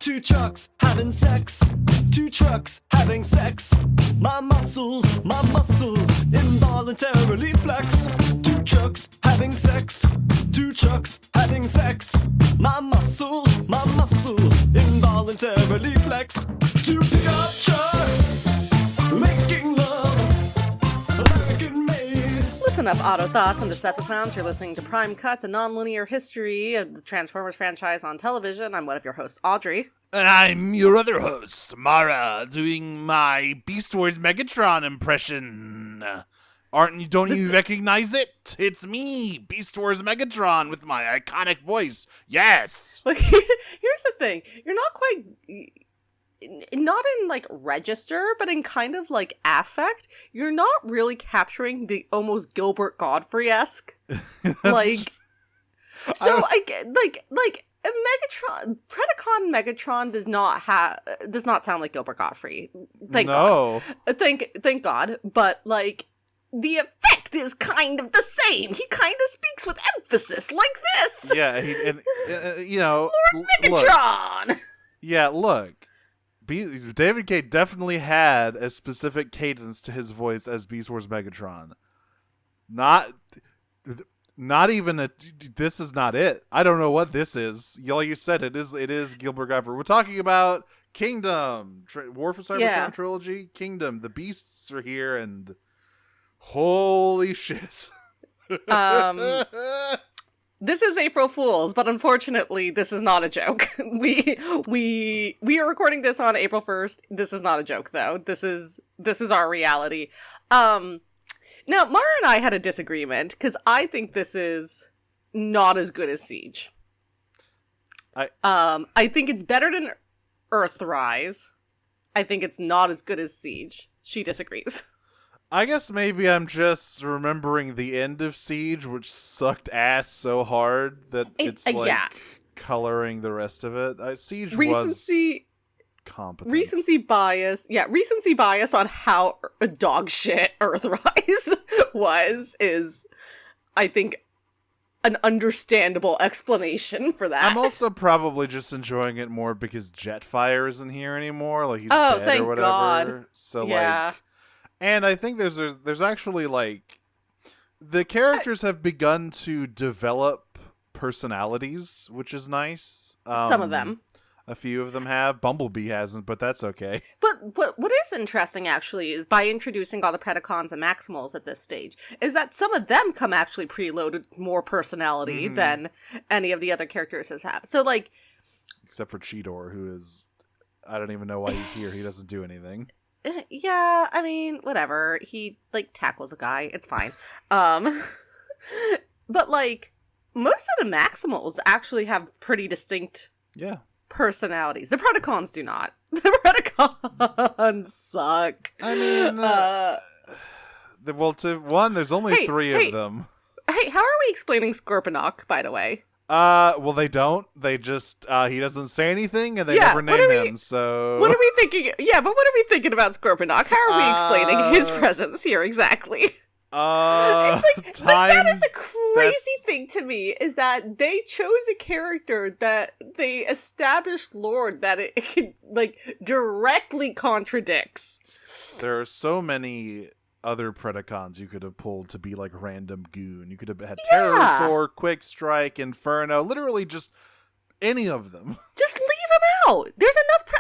Two trucks having sex. Two trucks having sex. My muscles involuntarily flex. Two trucks having sex. Two trucks having sex. My muscles involuntarily flex. Two pickup trucks making love, American made. Listen up, Autothoughts and Decepticons. You're listening to Prime Cuts, a non-linear history of the Transformers franchise on television. I'm one of your hosts, Audrey. And I'm your other host, Mara, doing my Beast Wars Megatron impression. Don't you recognize it? It's me, Beast Wars Megatron, with my iconic voice. Yes! Like, here's the thing. You're not quite... Not in, like, register, but in kind of, like, affect. You're not really capturing the almost Gilbert Godfrey-esque. Like... So, I get, like... Predacon Megatron does not sound like Gilbert Godfrey. Thank God. Thank God. But like the effect is kind of the same. He kind of speaks with emphasis like this. Yeah, Lord Megatron. Look, yeah, look. David K definitely had a specific cadence to his voice as Beast Wars Megatron. Not even this is not it. I don't know what this is. Like you said, it is Gilbert Godfrey. We're talking about Kingdom, War for Cybertron Trilogy, Kingdom. The beasts are here, and holy shit. This is April Fool's, but unfortunately, this is not a joke. We are recording this on April 1st. This is not a joke, though. This is our reality. Now, Mara and I had a disagreement, because I think this is not as good as Siege. I think it's better than Earthrise. I think it's not as good as Siege. She disagrees. I guess maybe I'm just remembering the end of Siege, which sucked ass so hard that it's coloring the rest of it. Siege was competent. Recency bias on how dog shit Earthrise is, I think, an understandable explanation for that. I'm also probably just enjoying it more because Jetfire isn't here anymore. Like, he's dead thank or whatever. God. So like, and I think there's actually like the characters have begun to develop personalities, which is nice. Some of them. A few of them have. Bumblebee hasn't, but that's okay. But what is interesting, actually, is by introducing all the Predacons and Maximals at this stage, is that some of them come actually preloaded with more personality than any of the other characters have. So, like... Except for Cheetor, who is... I don't even know why he's here. He doesn't do anything. Yeah, I mean, whatever. He, like, tackles a guy. It's fine. But, like, most of the Maximals actually have pretty distinct... Yeah. Personalities. The Predacons do not. The Predacons suck. I mean, there's only three of them. Hey, how are we explaining Scorponok, by the way? Well, they don't. They just, he doesn't say anything, and they never name him, so... What are we thinking? Yeah, but what are we thinking about Scorponok? How are we explaining his presence here, exactly? That is the crazy thing to me, is that they chose a character that they established lore that it like directly contradicts. There are so many other Predacons you could have pulled to be like random goon. You could have had Terrorsaur, Quick Strike, Inferno, literally just any of them. Just leave them out.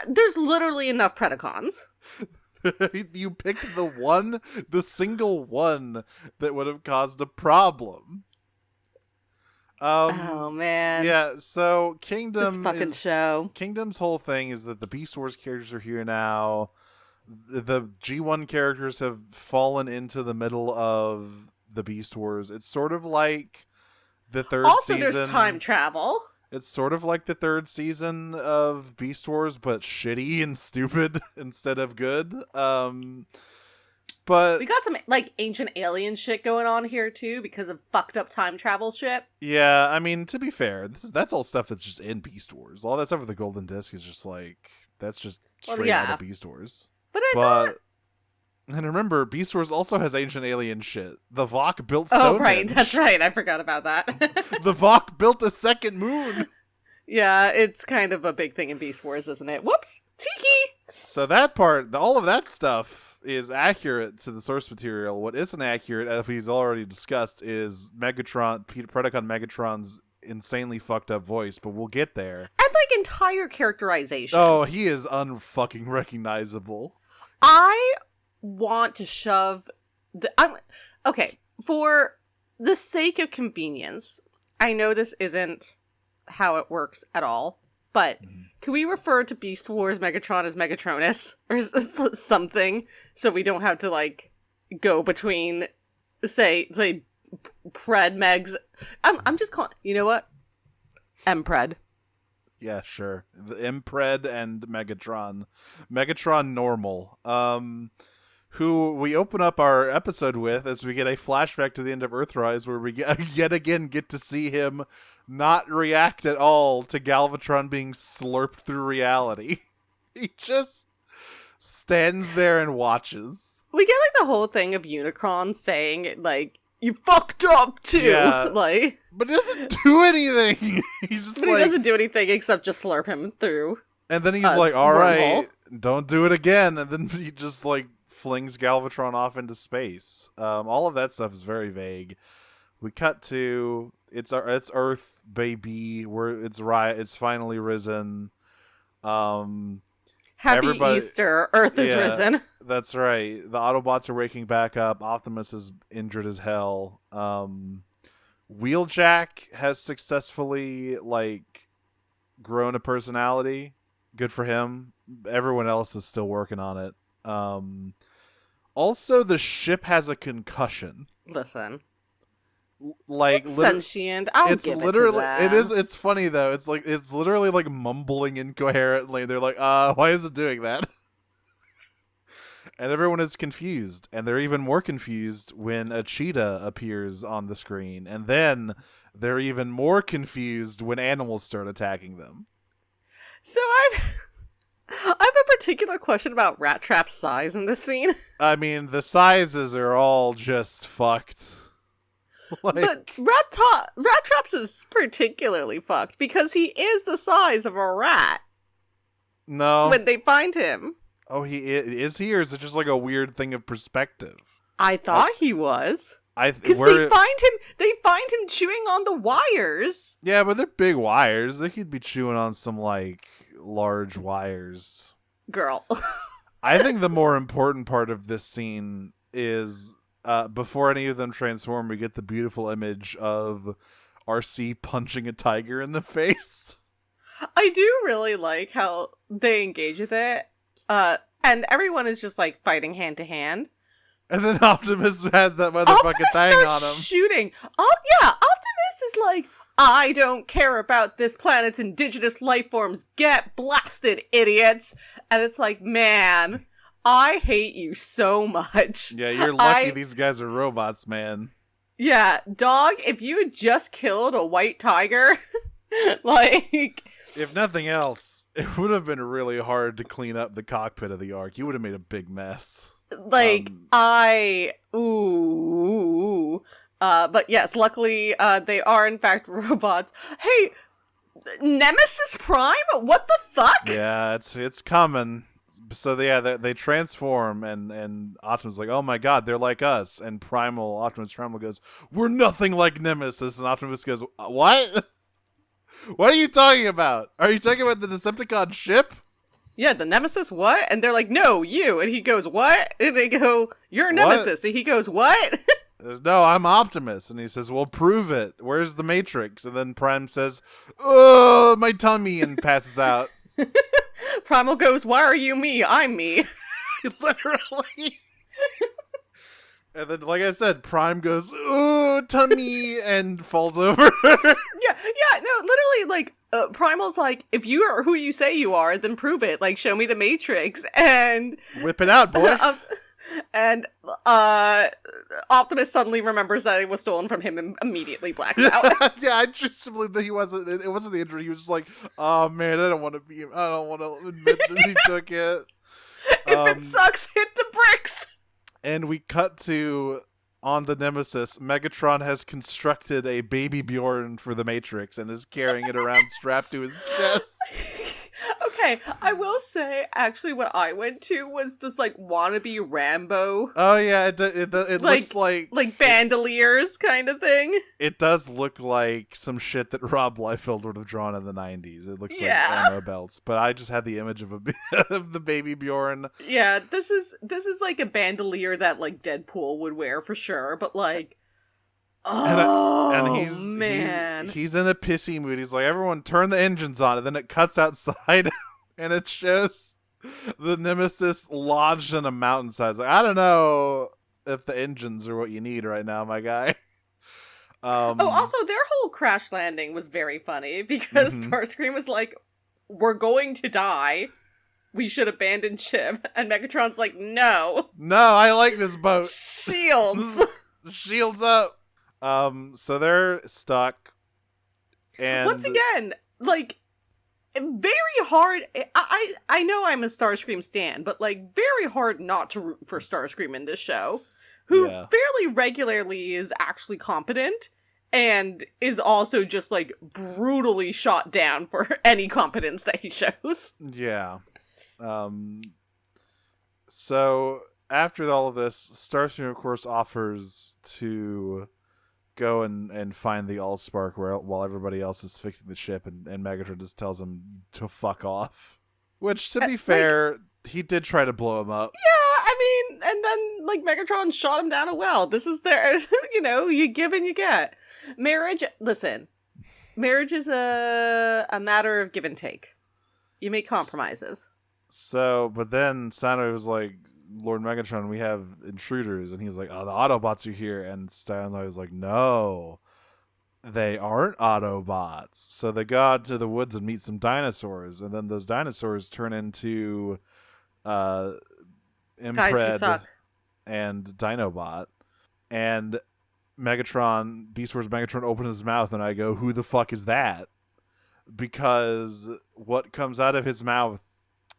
There's literally enough Predacons. You picked the single one that would have caused a problem. Oh man. Yeah, so Kingdom's whole thing is that the Beast Wars characters are here now. The G1 characters have fallen into the middle of the Beast Wars. It's sort of like the third season. Also, there's time travel. It's sort of like the third season of Beast Wars, but shitty and stupid instead of good. But we got some like ancient alien shit going on here too because of fucked up time travel shit. Yeah, I mean, to be fair, that's all stuff that's just in Beast Wars. All that stuff with the Golden Disc is just like that's just straight out of Beast Wars. But I thought. And remember, Beast Wars also has ancient alien shit. The Vok built Stonehenge. Oh, right. That's right. I forgot about that. The Vok built a second moon. Yeah, it's kind of a big thing in Beast Wars, isn't it? Whoops! Tee-hee! So that part, all of that stuff is accurate to the source material. What isn't accurate, as we've already discussed, is Predacon Megatron's insanely fucked up voice, but we'll get there. And, like, entire characterization. Oh, he is unfucking recognizable. I want to shove okay, for the sake of convenience, I know this isn't how it works at all, but can we refer to Beast Wars Megatron as Megatronus or something, so we don't have to, like, go between, say Pred Megs. I'm just calling, you know what? Mpred. Yeah, sure. The Impred and Megatron. Megatron Normal. Who we open up our episode with as we get a flashback to the end of Earthrise, where we yet again get to see him not react at all to Galvatron being slurped through reality. He just stands there and watches. We get, like, the whole thing of Unicron saying, like, you fucked up too. Yeah, like, but he doesn't do anything. He's just but he doesn't do anything except just slurp him through. And then he's like, all right, don't do it again. And then he just, like, flings Galvatron off into space. All of that stuff is very vague. We cut to it's Earth, baby. It's finally risen. Happy Easter, Earth is risen. That's right. The Autobots are waking back up. Optimus is injured as hell. Wheeljack has successfully, like, grown a personality. Good for him. Everyone else is still working on it. Also, the ship has a concussion. Listen. Like, it's sentient. I'll give it to them. It's funny, though. It's literally, like, mumbling incoherently. They're like, why is it doing that? And everyone is confused. And they're even more confused when a cheetah appears on the screen. And then they're even more confused when animals start attacking them. So I have a particular question about Rat Trap's size in this scene. I mean, the sizes are all just fucked. Like, but Rat Trap's is particularly fucked because he is the size of a rat. No. When they find him. Oh, is he, or is it just like a weird thing of perspective? I thought he was. Because they find him chewing on the wires. Yeah, but they're big wires. They could be chewing on some, like, large wires. Girl. I think the more important part of this scene is before any of them transform, we get the beautiful image of RC punching a tiger in the face. I do really like how they engage with it. And everyone is just, like, fighting hand to hand. And then Optimus has that motherfucking thing on him. Shooting. Oh, yeah, Optimus is like, I don't care about this planet's indigenous life forms. Get blasted, idiots. And it's like, man, I hate you so much. Yeah, you're lucky these guys are robots, man. Yeah, dog, if you had just killed a white tiger, like... If nothing else, it would have been really hard to clean up the cockpit of the Ark. You would have made a big mess. Like, but yes, luckily, they are in fact robots. Hey, Nemesis Prime? What the fuck? Yeah, it's coming. So they transform, and Optimus is like, oh my god, they're like us. And Optimus Primal goes, we're nothing like Nemesis. And Optimus goes, what? What are you talking about? Are you talking about the Decepticon ship? Yeah, the Nemesis, what? And they're like, no, you. And he goes, what? And they go, you're Nemesis. And he goes, what? No, I'm Optimus. And he says, well, prove it. Where's the Matrix? And then Prime says, oh, my tummy, and passes out. Primal goes, why are you me? I'm me. Literally. And then, like I said, Prime goes, oh, tummy, and falls over. Yeah, no, literally, like, Primal's like, if you are who you say you are, then prove it. Like, show me the Matrix, and... Whip it out, boy. And Optimus suddenly remembers that it was stolen from him and immediately blacks out. Yeah, I just believe that it wasn't the injury. He was just like, oh, man, I don't want to admit that he took it. If it sucks, hit the bricks! And we cut to on the Nemesis, Megatron has constructed a baby Bjorn for the Matrix and is carrying it around strapped to his chest. Okay, I will say, actually, what I went to was this, like, wannabe Rambo. Oh, yeah, it looks like... Like bandoliers kind of thing. It does look like some shit that Rob Liefeld would have drawn in the 90s. It looks like ammo belts, but I just had the image of of the baby Bjorn. Yeah, this is like a bandolier that, like, Deadpool would wear for sure, but, like... man. He's in a pissy mood. He's like, everyone turn the engines on, and then it cuts outside and it shows the Nemesis lodged in a mountainside. It's like, I don't know if the engines are what you need right now, my guy. Also, their whole crash landing was very funny because Starscream was like, we're going to die. We should abandon ship. And Megatron's like, no. No, I like this boat. Shields. Shields up. So they're stuck, and once again, like, very hard. I know I'm a Starscream stan, but like, very hard not to root for Starscream in this show, who fairly regularly is actually competent and is also just like brutally shot down for any competence that he shows. Yeah. So after all of this, Starscream, of course, offers to go and find the Allspark while everybody else is fixing the ship, and Megatron just tells him to fuck off. Which, to be fair, he did try to blow him up. Yeah, I mean, and then, like, Megatron shot him down a well. This is their, you give and you get. Marriage is a matter of give and take. You make compromises. So, but then Soundwave was like, Lord Megatron, we have intruders, and he's like, oh, the Autobots are here, and Stanley was like, no, they aren't Autobots. So they go out to the woods and meet some dinosaurs, and then those dinosaurs turn into Impred and Dinobot, and Beast Wars Megatron opens his mouth, and I go, who the fuck is that? Because what comes out of his mouth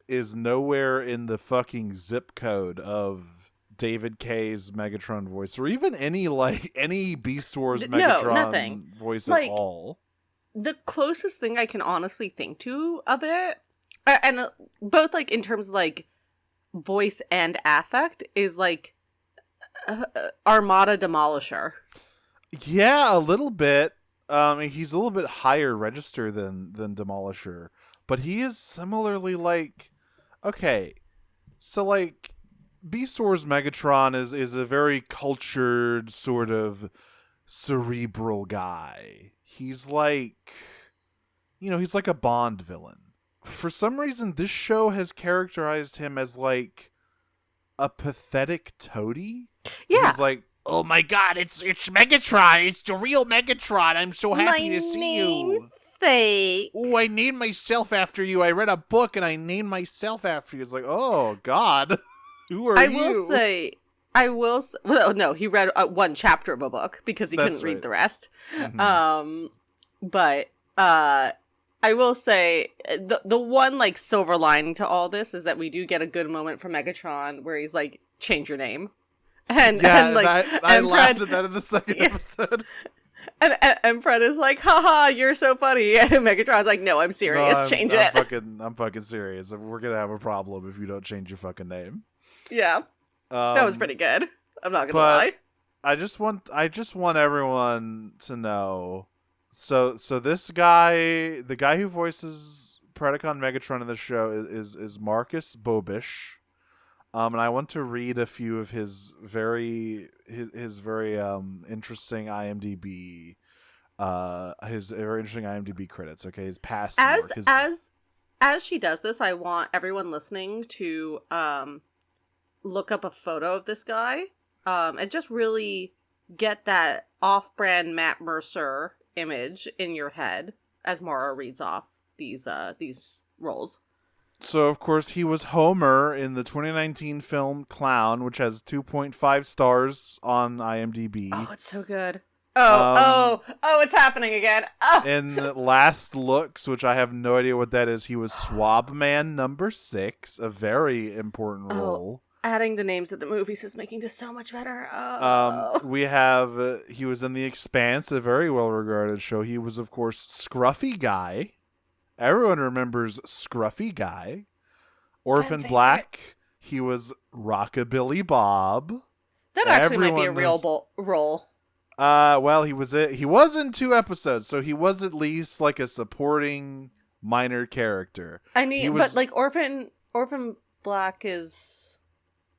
is nowhere in the fucking zip code of David K's Megatron voice, or even any Beast Wars Megatron voice at all. The closest thing I can honestly think to of it, and both like in terms of like voice and affect, is like Armada Demolisher. Yeah, a little bit. He's a little bit higher register than Demolisher, but he is similarly like. Okay, so like Beast Wars Megatron is a very cultured sort of cerebral guy. He's like, he's like a Bond villain. For some reason, this show has characterized him as like a pathetic toady. Yeah, he's like, oh my god, it's Megatron, it's the real Megatron. I'm so happy to see you. Fake. Oh, I named myself after you. I read a book and I named myself after you. It's like, oh God, who are you? I will say, well, no, he read one chapter of a book because he couldn't read the rest. Mm-hmm. But I will say the one like silver lining to all this is that we do get a good moment from Megatron where he's like, change your name. And I laughed at that in the second episode. And Fred is like, haha, you're so funny. And Megatron's like, no, I'm serious. Change it. I'm fucking serious. We're going to have a problem if you don't change your fucking name. Yeah. That was pretty good. I'm not going to lie. I just want everyone to know. So this guy, the guy who voices Predacon Megatron in the show is Marcus Bobish. And I want to read a few of his very interesting IMDb credits. Okay, his past work. As she does this, I want everyone listening to look up a photo of this guy and just really get that off-brand Matt Mercer image in your head as Mara reads off these roles. So, of course, he was Homer in the 2019 film Clown, which has 2.5 stars on IMDb. Oh, it's so good. Oh, it's happening again. Oh. In Last Looks, which I have no idea what that is, he was Swab Man number 6, a very important role. Adding the names of the movies is making this so much better. Oh. We have, he was in The Expanse, a very well-regarded show. He was, of course, Scruffy Guy. Everyone remembers Scruffy Guy. Orphan Black, he was Rockabilly Bob. That actually might be a real role. Well, he was in 2 episodes, so he was at least like a supporting minor character. I mean, but like Orphan Black is...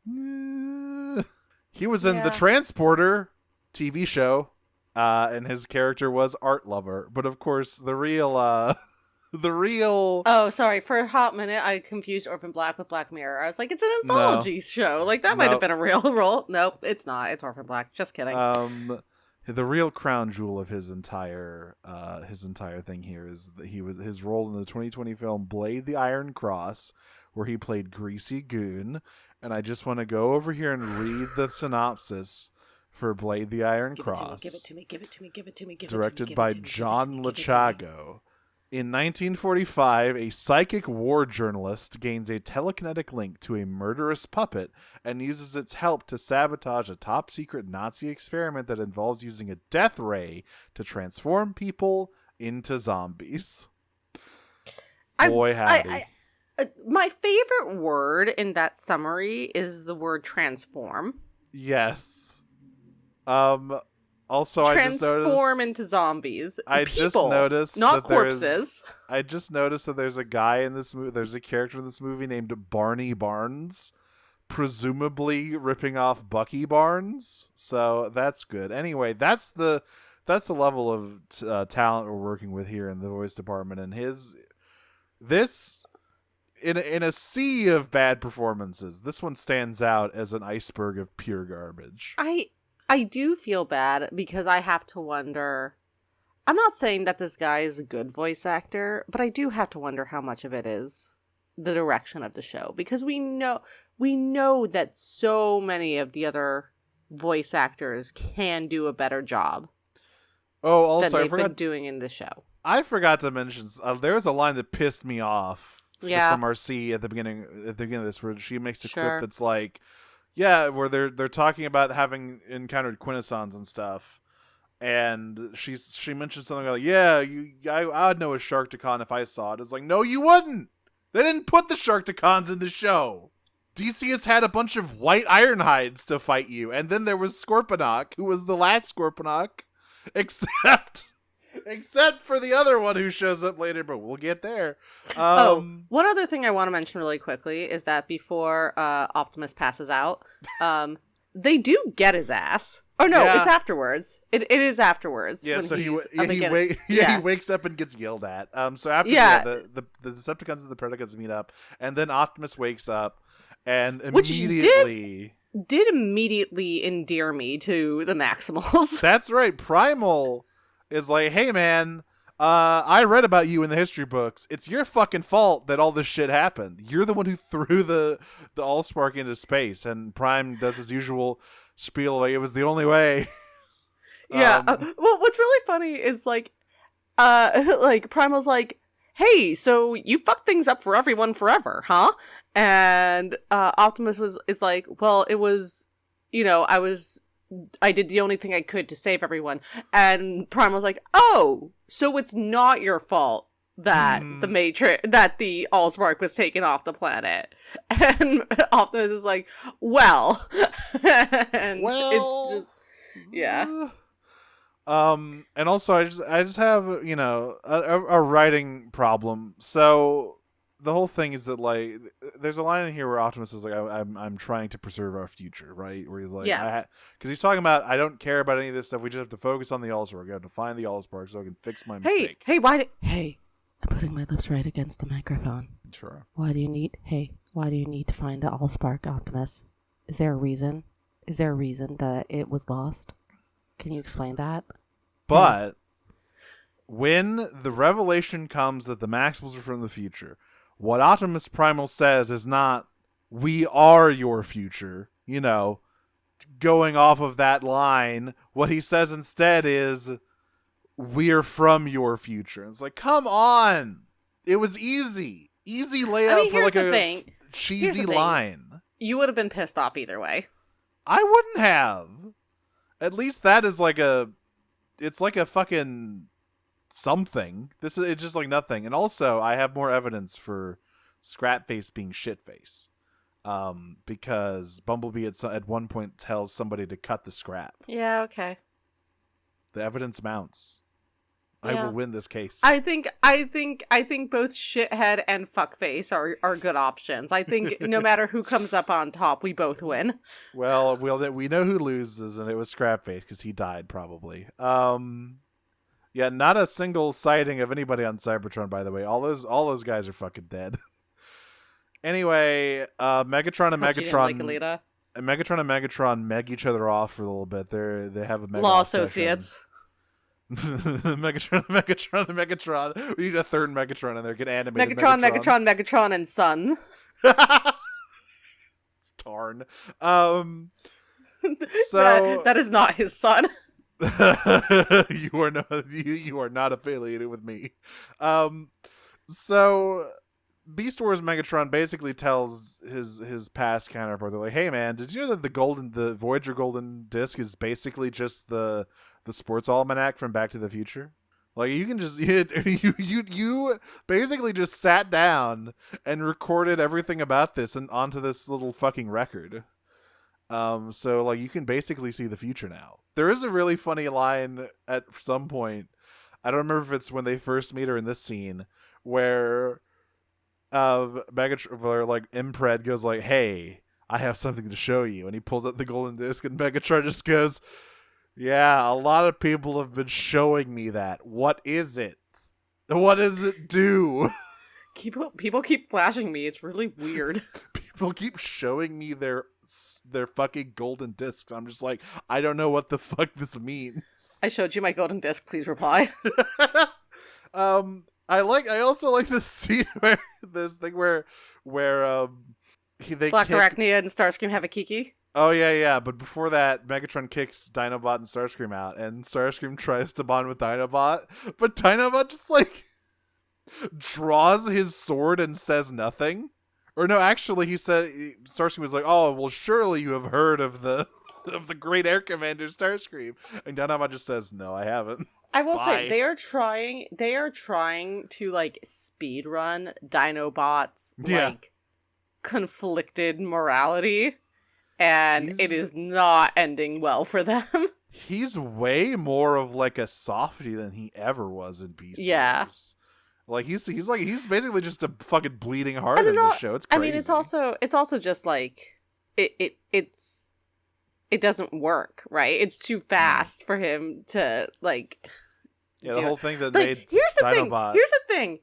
He was in The Transporter TV show, and his character was Art Lover. But of course, the real... Oh, sorry. For a hot minute, I confused Orphan Black with Black Mirror. I was like, it's an anthology show. Like, that might have been a real role. Nope, it's not. It's Orphan Black. Just kidding. The real crown jewel of his entire thing here is that his role in the 2020 film Blade: The Iron Cross, where he played Greasy Goon. And I just want to go over here and read the synopsis for Blade: The Iron Cross. Give it to me. Directed by John Lachago. In 1945, a psychic war journalist gains a telekinetic link to a murderous puppet and uses its help to sabotage a top-secret Nazi experiment that involves using a death ray to transform people into zombies. Boy, howdy. My favorite word in that summary is the word transform. Yes. Also, transform into zombies. People, not corpses. I just noticed that there's a guy in this movie. There's a character in this movie named Barney Barnes, presumably ripping off Bucky Barnes. So that's good. Anyway, that's the level of talent we're working with here in the voice department. And in a sea of bad performances, this one stands out as an iceberg of pure garbage. I do feel bad because I have to wonder. I'm not saying that this guy is a good voice actor, but I do have to wonder how much of it is the direction of the show, because we know that so many of the other voice actors can do a better job. Oh, also, than they've been doing in the show. I forgot to mention there was a line that pissed me off. From RC at the beginning of this, where she makes a clip that's like. Yeah, where they're talking about having encountered Quintessons and stuff, and she mentioned something like, "Yeah, I'd know a Sharktacon if I saw it." It's like, no, you wouldn't. They didn't put the Sharktacons in the show. Decius had a bunch of white Ironhides to fight you, and then there was Scorponok, who was the last Scorponok, except for the other one who shows up later, but we'll get there. One other thing I want to mention really quickly is that before Optimus passes out, they do get his ass. Oh no, it's afterwards. It is afterwards. Yeah, so he wakes up and gets yelled at. So after the Decepticons and the Predacons meet up, and then Optimus wakes up and immediately did immediately endear me to the Maximals. That's right, Primal is like, hey man, I read about you in the history books. It's your fucking fault that all this shit happened. You're the one who threw the Allspark into space. And Prime does his usual spiel like it was the only way. Yeah. Well, what's really funny is like Primal's like, hey, so you fucked things up for everyone forever, huh? And Optimus is like, well, it was, I did the only thing I could to save everyone. And Prime was like, oh, so it's not your fault that the Allspark was taken off the planet. And Optimus is like, well. And it's just, yeah. And also I just have, a writing problem. So the whole thing is that like there's a line in here where Optimus is like, I'm trying to preserve our future, right? Where he's like, because he's talking about, I don't care about any of this stuff. We just have to focus on the Allspark. We have to find the Allspark so I can fix my mistake. Hey, I'm putting my lips right against the microphone. Sure. Why do you need to find the Allspark, Optimus? Is there a reason? Is there a reason that it was lost? Can you explain that? But when the revelation comes that the Maximals are from the future, what Optimus Primal says is not, we are your future, going off of that line. What he says instead is, we're from your future. It's like, come on. It was easy. Easy layup for like a cheesy line. You would have been pissed off either way. I wouldn't have. At least that is like it's like a fucking something. It's just like nothing. And also, I have more evidence for Scrapface being Shitface. Because Bumblebee at one point tells somebody to cut the scrap. Yeah, okay. The evidence mounts. Yeah. I will win this case. I think both shithead and fuckface are good options. I think no matter who comes up on top, we both win. Well, we know who loses, and it was Scrapface because he died probably. Yeah, not a single sighting of anybody on Cybertron, by the way. All those guys are fucking dead. Anyway, Megatron and Megatron meg each other off for a little bit. They have a mega law session. associates. Megatron. We need a third Megatron in there. Get animated. Megatron, and Son. It's Tarn. So that is not his son. you are not affiliated with me. So Beast Wars Megatron basically tells his past counterpart, they're like, "Hey man, did you know that the Voyager Golden Disc is basically just the sports almanac from Back to the Future? Like you can just you basically just sat down and recorded everything about this and onto this little fucking record. So like you can basically see the future now." There is a really funny line at some point. I don't remember if it's when they first meet her in this scene where Megatron, like Impred goes like, "Hey, I have something to show you," and he pulls out the golden disc, and Megatron just goes, "Yeah, a lot of people have been showing me that. What is it? What does it do?" People keep flashing me. It's really weird. People keep showing me their fucking golden discs. I'm just like, I don't know what the fuck this means. I showed you my golden disc. Please reply. I also like this scene where they Black Arachnia and Starscream have a kiki. Oh yeah. But before that, Megatron kicks Dinobot and Starscream out, and Starscream tries to bond with Dinobot, but Dinobot just like draws his sword and says nothing. Or no, actually, Starscream was like, "Oh, well, surely you have heard of the great Air Commander Starscream," and Dinobot just says, "No, I haven't." I will Bye. say they are trying to like speed run Dinobot's like conflicted morality, and it is not ending well for them. He's way more of like a softie than he ever was in Beast Wars. Like he's basically just a fucking bleeding heart in the show. It's crazy. I mean, it's also just like it doesn't work, right? It's too fast for him to like. Yeah, the whole thing that like, made here's the Dinobot. thing.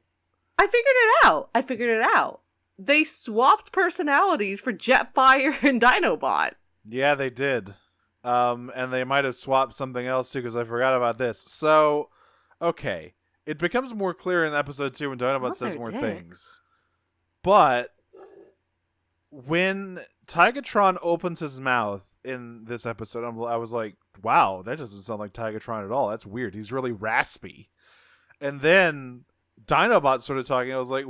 I figured it out. They swapped personalities for Jetfire and Dinobot. Yeah, they did. And they might have swapped something else too, because I forgot about this. So, okay. It becomes more clear in episode 2 when Dinobot says more things. But when Tigatron opens his mouth in this episode, I was like, wow, that doesn't sound like Tigatron at all. That's weird. He's really raspy. And then Dinobot started talking. I was like,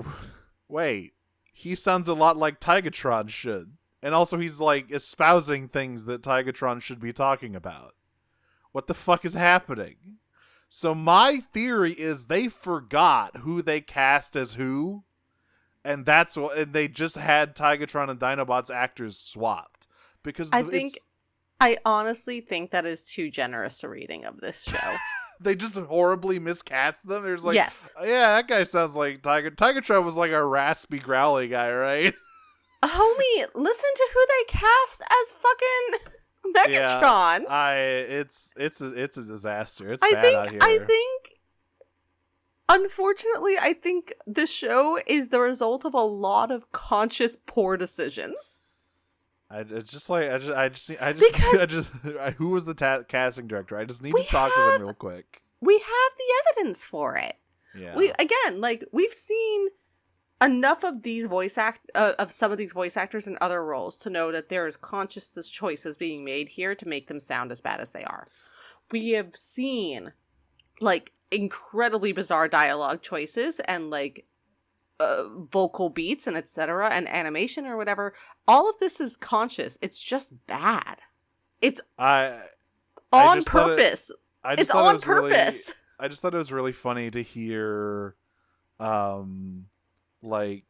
wait, he sounds a lot like Tigatron should. And also he's like espousing things that Tigatron should be talking about. What the fuck is happening? So my theory is they forgot who they cast as who, and and they just had Tigatron and Dinobot's actors swapped because I honestly think that is too generous a reading of this show. They just horribly miscast them. There's like, yes, yeah, that guy sounds like Tigatron was like a raspy, growly guy, right? Homie, listen to who they cast as fucking Megatron. Yeah, it's a disaster. It's bad out here. Unfortunately, I think the show is the result of a lot of conscious poor decisions. Who was the casting director? I just need to talk to them real quick. We have the evidence for it. Yeah. We've seen enough of these of some of these voice actors in other roles to know that there is conscious choices being made here to make them sound as bad as they are. We have seen like incredibly bizarre dialogue choices and like vocal beats and etc. and animation or whatever. All of this is conscious. It's just bad. It's on purpose. It's on purpose. I just thought it was really funny to hear, like,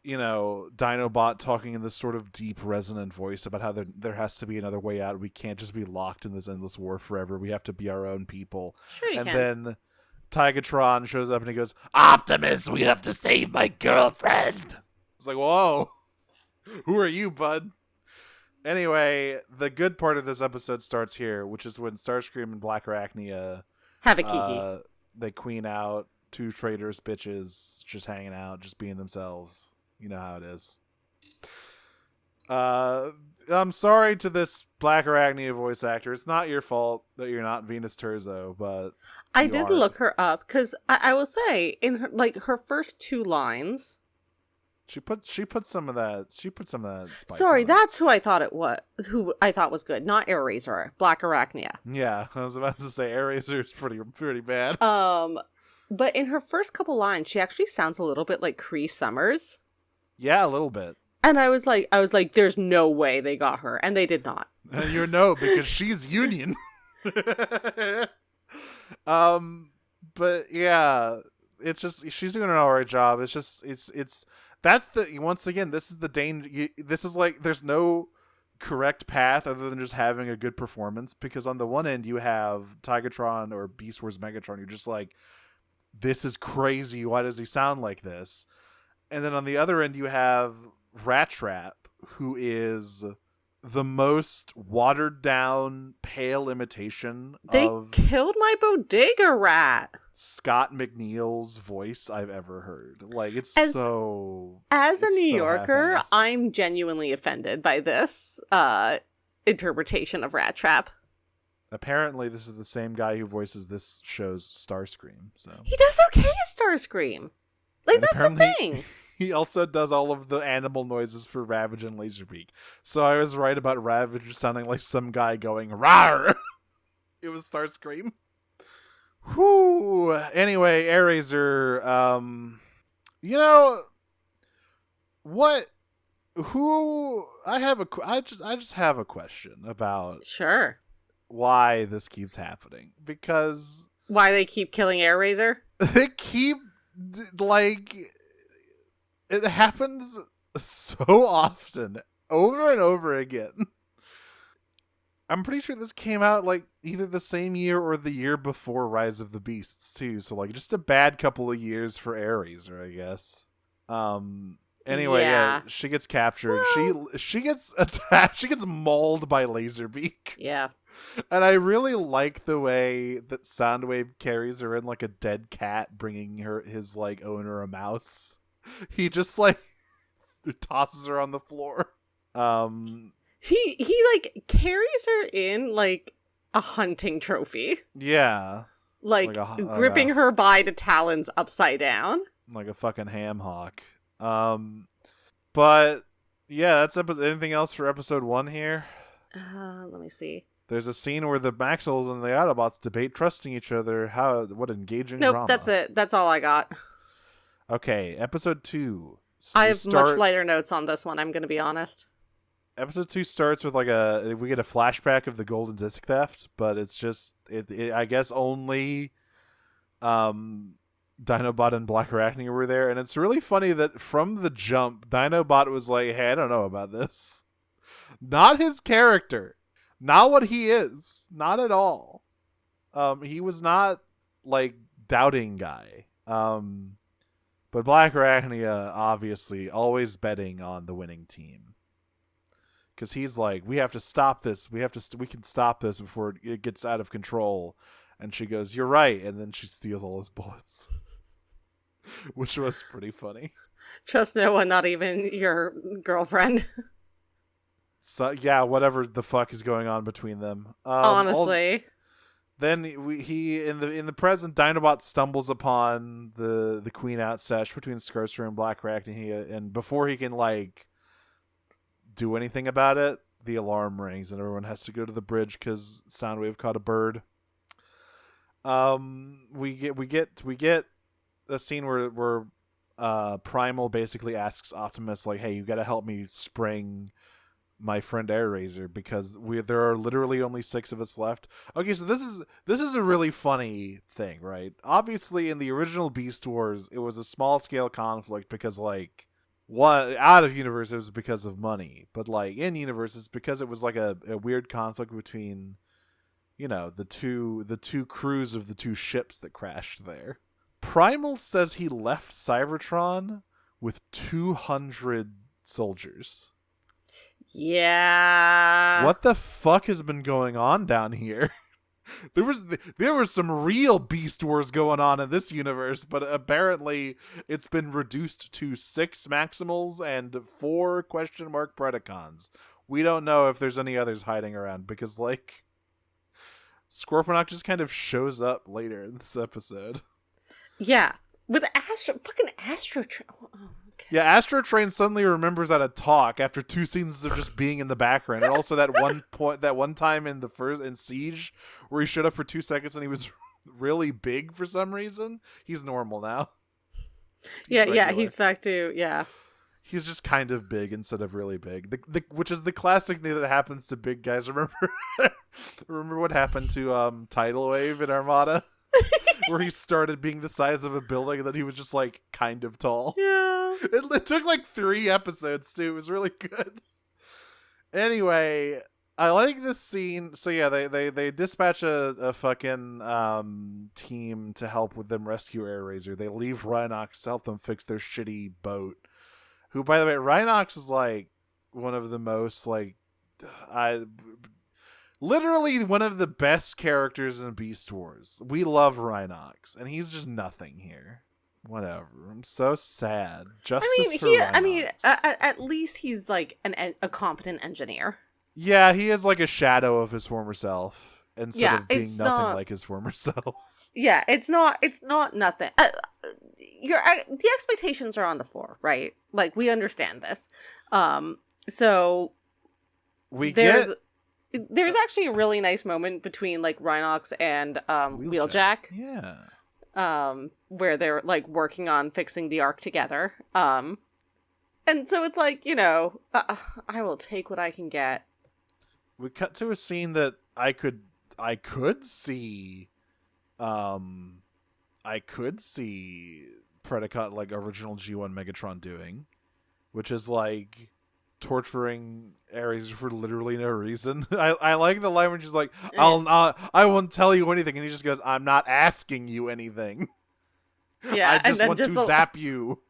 you know, Dinobot talking in this sort of deep, resonant voice about how there has to be another way out. We can't just be locked in this endless war forever. We have to be our own people. Sure you can. Then Tigatron shows up and he goes, Optimus, we have to save my girlfriend. It's like, whoa, who are you, bud? Anyway, the good part of this episode starts here, which is when Starscream and Black Arachnia have a kiki. They queen out, two traitors bitches just hanging out, just being themselves. You know how it is. I'm sorry to this Black Arachnia voice actor. It's not your fault that you're not Venus Terzo, but I did look her up because I will say in her, like, her first 2 lines, she put some of that. She put some of that. Spice sorry, on that's who I thought it was. Who I thought was good, not Airazor, Black Arachnia. Yeah, I was about to say Airazor is pretty bad. But in her first couple lines, she actually sounds a little bit like Cree Summers. Yeah, a little bit. And I was like, there's no way they got her, and they did not. And you know, because she's Union. But yeah, it's just she's doing an alright job. It's just that's the once again, this is the danger. This is like there's no correct path other than just having a good performance. Because on the one end you have Tigatron or Beast Wars Megatron. You're just like, this is crazy. Why does he sound like this? And then on the other end you have Rat Trap, who is the most watered down, pale imitation they of killed my bodega rat. Scott McNeil's voice I've ever heard. Like, it's As a New Yorker, half-assed. I'm genuinely offended by this interpretation of Rat Trap. Apparently, this is the same guy who voices this show's Starscream. So He does okay as Starscream. Like, that's the thing. He also does all of the animal noises for Ravage and Laserbeak. So I was right about Ravage sounding like some guy going, "Rawr!" It was Starscream. Whew. Anyway, Airazor, you know, what, I just have a question about Sure. why this keeps happening. Because Why they keep killing Airazor? they keep, like, it happens so often, over and over again. I'm pretty sure this came out, like, either the same year or the year before Rise of the Beasts, too. So, like, just a bad couple of years for Airazor, I guess. Anyway, yeah, she gets captured. Well, she gets attacked. She gets mauled by Laserbeak. Yeah. And I really like the way that Soundwave carries her in like a dead cat, bringing his like owner a mouse. He just like tosses her on the floor. He like carries her in like a hunting trophy. Yeah. Like gripping her by the talons upside down. Like a fucking ham hock. But yeah, that's anything else for episode 1 here? Let me see. There's a scene where the Maxwells and the Autobots debate trusting each other. What engaging Nope, drama. that's it. That's all I got. Okay, episode 2. I have much lighter notes on this one, I'm going to be honest. Episode 2 starts with we get a flashback of the golden disc theft, but it's just, I guess only Dinobot and Black Arachnia were there, and it's really funny that from the jump, Dinobot was like, hey, I don't know about this. Not his character. Not what he is. Not at all. He was not, like, doubting guy. But Black Arachnia, obviously, always betting on the winning team. Because he's like, we have to stop this. We can stop this before it gets out of control. And she goes, you're right. And then she steals all his bullets. Which was pretty funny. Trust no one, not even your girlfriend. So yeah, whatever the fuck is going on between them. Honestly. Then he in the present, Dinobot stumbles upon the Queen Out sesh between Scarsor and Black Arachnia, and before he can like do anything about it, the alarm rings and everyone has to go to the bridge because Soundwave caught a bird. We get a scene where Primal basically asks Optimus, like, hey, you gotta help me spring my friend Airazor because there are literally only 6 of us left. Okay, so this is a really funny thing, right? Obviously, in the original Beast Wars, it was a small scale conflict because, like, what out of universe it was because of money, but like in universe it's because it was like a weird conflict between, you know, the two crews of the 2 ships that crashed there. Primal says he left Cybertron with 200 soldiers. Yeah. What the fuck has been going on down here? There was some real Beast Wars going on in this universe, but apparently it's been reduced to 6 Maximals and 4 question mark Predacons. We don't know if there's any others hiding around because, like, Scorponok just kind of shows up later in this episode. Yeah. With fucking Astro Train. Oh, okay. Yeah, Astro Train suddenly remembers how to talk after 2 seasons of just being in the background, and also that one time in Siege where he showed up for 2 seconds and he was really big for some reason. He's normal now. He's back to He's just kind of big instead of really big. Which is the classic thing that happens to big guys. Remember what happened to Tidal Wave in Armada? Where he started being the size of a building and then he was just like kind of tall. Yeah. It took like 3 episodes too. It was really good. Anyway, I like this scene. So yeah, they dispatch a fucking team to help with them rescue Airazor. They leave Rhinox to help them fix their shitty boat. Who, by the way, Rhinox is like one of the most like literally one of the best characters in Beast Wars. We love Rhinox, and he's just nothing here. Whatever. I'm so sad. At least he's like a competent engineer. Yeah, he is like a shadow of his former self instead of being nothing like his former self. Yeah, it's not nothing. The expectations are on the floor, right? Like, we understand this. So there's actually a really nice moment between like Rhinox and Wheeljack. Yeah. Where they're like working on fixing the Ark together. And so it's like, you know, I will take what I can get. We cut to a scene that I could see Predacon, like original G1 Megatron doing, which is like torturing Airazor for literally no reason. I like the line when she's like, I won't tell you anything, and he just goes, I'm not asking you anything. Yeah, I just want to zap you.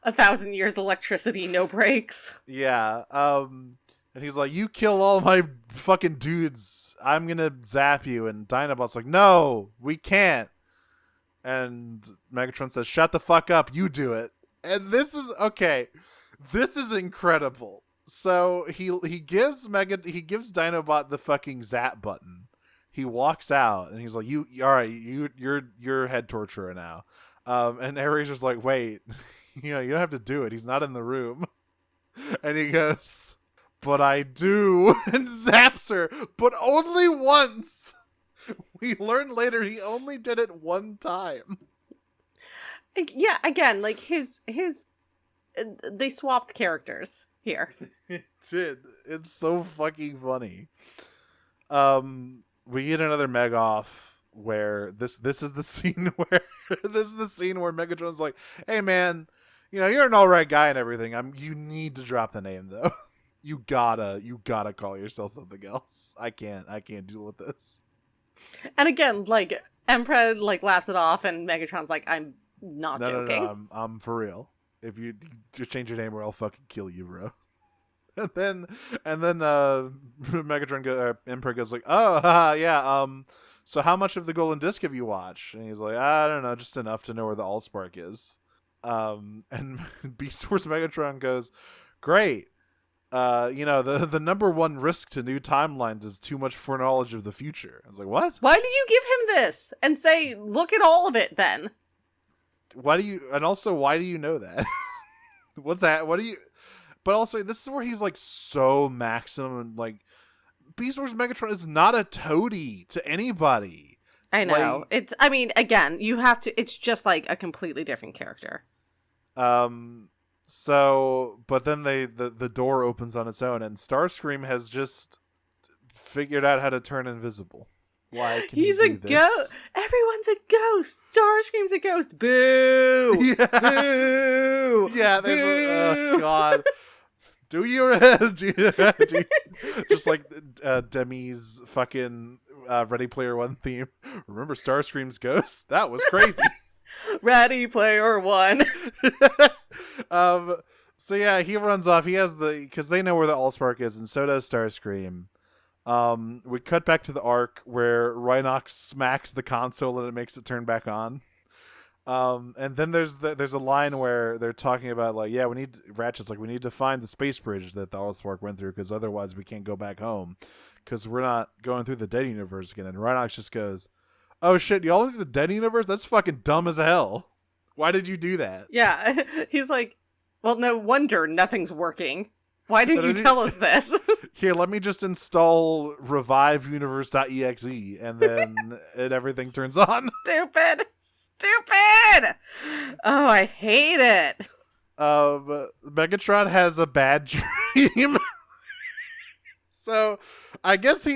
1,000 years electricity, no breaks. Yeah, and he's like, you kill all my fucking dudes, I'm gonna zap you, and Dinobot's like, no, we can't. And Megatron says, shut the fuck up, you do it. And this is incredible. So he gives Dinobot the fucking zap button. He walks out and he's like, you're head torturer now. And Airazor's like, wait, you don't have to do it. He's not in the room. And he goes, but I do, and zaps her, but only once. We learn later he only did it one time. Yeah, again, like they swapped characters here. It did. It's so fucking funny. We get another Meg-Off where this is the scene where Megatron's like, hey man, you're an alright guy and everything. You need to drop the name though. You gotta call yourself something else. I can't deal with this. And again, like, Empred like laughs it off, and Megatron's like, I'm not joking. No, I'm for real. If you just change your name or I'll fucking kill you, bro. And then Megatron Empred goes like, oh, yeah, so how much of the Golden Disc have you watched? And he's like, I don't know, just enough to know where the Allspark is. And Beast Wars Megatron goes, great. The number one risk to new timelines is too much foreknowledge of the future. I was like, what? Why do you give him this and say, look at all of it then? Why do you know that? What's that? But also, this is where he's like so maximum, and like, Beast Wars Megatron is not a toady to anybody. I know. Again, you have to, it's just like a completely different character. But then the door opens on its own, and Starscream has just figured out how to turn invisible. Why can He's he a do this? ghost. Everyone's a ghost. Starscream's a ghost. Boo! Yeah. Boo! Yeah, there's Boo! God. Do you just like Demi's fucking Ready Player One theme? Remember Starscream's ghost? That was crazy. Ready Player One. So yeah, he runs off. He has because they know where the Allspark is, and so does Starscream. We cut back to the Ark where Rhinox smacks the console and it makes it turn back on. And then there's a line where they're talking about like, yeah, Ratchet's like, we need to find the space bridge that the Allspark went through because otherwise we can't go back home because we're not going through the dead universe again. And Rhinox just goes, oh shit, y'all through the dead universe? That's fucking dumb as hell. Why did you do that? Yeah, he's like, well, no wonder nothing's working. Why didn't you tell us this? Here, let me just install reviveuniverse.exe and then everything turns on. Stupid! Oh, I hate it. Megatron has a bad dream. So, I guess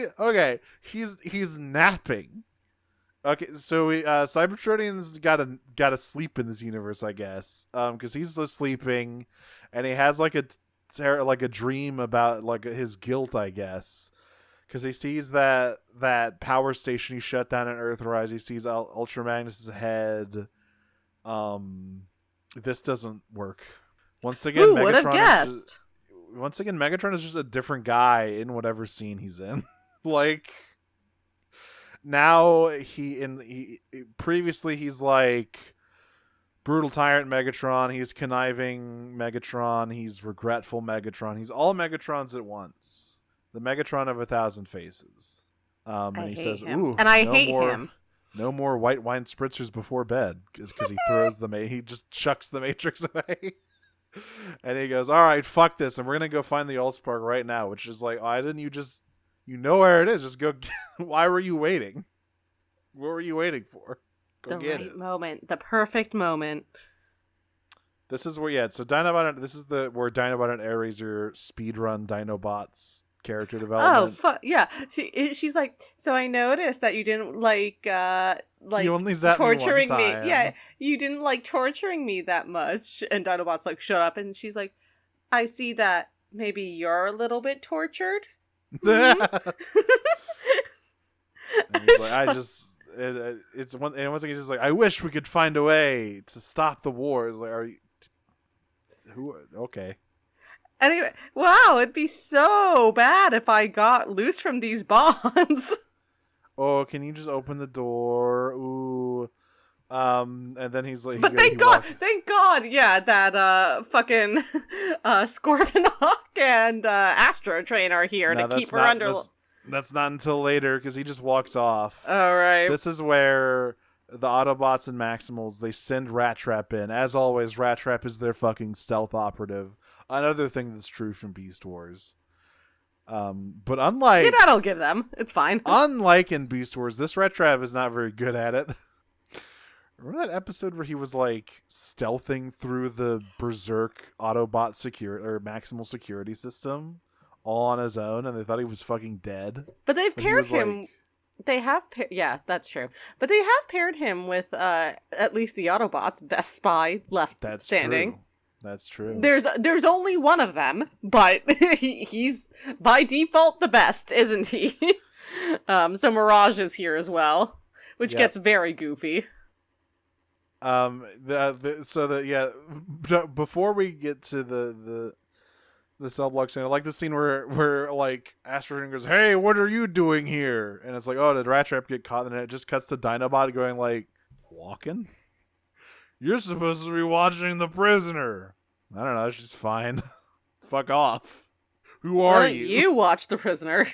he's napping. Okay, so Cybertronian's gotta sleep in this universe, I guess, because he's still sleeping, and he has like a dream about like his guilt, I guess, because he sees that power station he shut down in Earthrise. He sees Ultra Magnus's head. This doesn't work. Once again, Who would have guessed? Megatron is just a different guy in whatever scene he's in. Like. Now previously he's like brutal tyrant Megatron, he's conniving Megatron, he's regretful Megatron, he's all Megatrons at once. The Megatron of 1,000 faces. And he says, him. "Ooh, and I hate him. No more white wine spritzers before bed," because he just chucks the Matrix away. And he goes, "All right, fuck this, and we're gonna go find the Allspark right now." Which is like, why didn't you just? You know where it is. Just go. Why were you waiting? What were you waiting for? Go get it. Moment. The perfect moment. This is where, yeah. So Dinobot. This is where Dinobot and Airazor speedrun Dinobots character development. Oh, yeah. She's like, so I noticed that you didn't like you only zapped torturing me, one time. Yeah, you didn't like torturing me that much. And Dinobot's like, shut up. And she's like, I see that maybe you're a little bit tortured. Mm-hmm. And he's like, it's one, and once again, he's just like, I wish we could find a way to stop the war. It's like, are you? Who? Okay. Anyway, wow, it'd be so bad if I got loose from these bonds. Oh, can you just open the door? Ooh. And then he's like, but thank God, yeah, that fucking Scorponok and Astro Train are here to keep her under. That's not until later because he just walks off. All right. This is where the Autobots and Maximals, they send Rat Trap in. As always, Rat Trap is their fucking stealth operative. Another thing that's true from Beast Wars. But unlike... Yeah, that'll give them. It's fine. Unlike in Beast Wars, this Rat Trap is not very good at it. Remember that episode where he was like stealthing through the Berserk Autobot Maximal security system all on his own, and they thought he was fucking dead? But they've paired him... They have, yeah, that's true. But they have paired him with at least the Autobots' best spy left standing. True. That's true. There's only one of them, but he's by default the best, isn't he? So Mirage is here as well, which gets very goofy. Before we get to the sublux scene, I like the scene where like Astro goes, "Hey, what are you doing here?" And it's like, oh, did Rat Trap get caught? And it just cuts to Dinobot going like, walking? You're supposed to be watching The Prisoner. I don't know, she's fine. Fuck off. Who are you? You watch The Prisoner.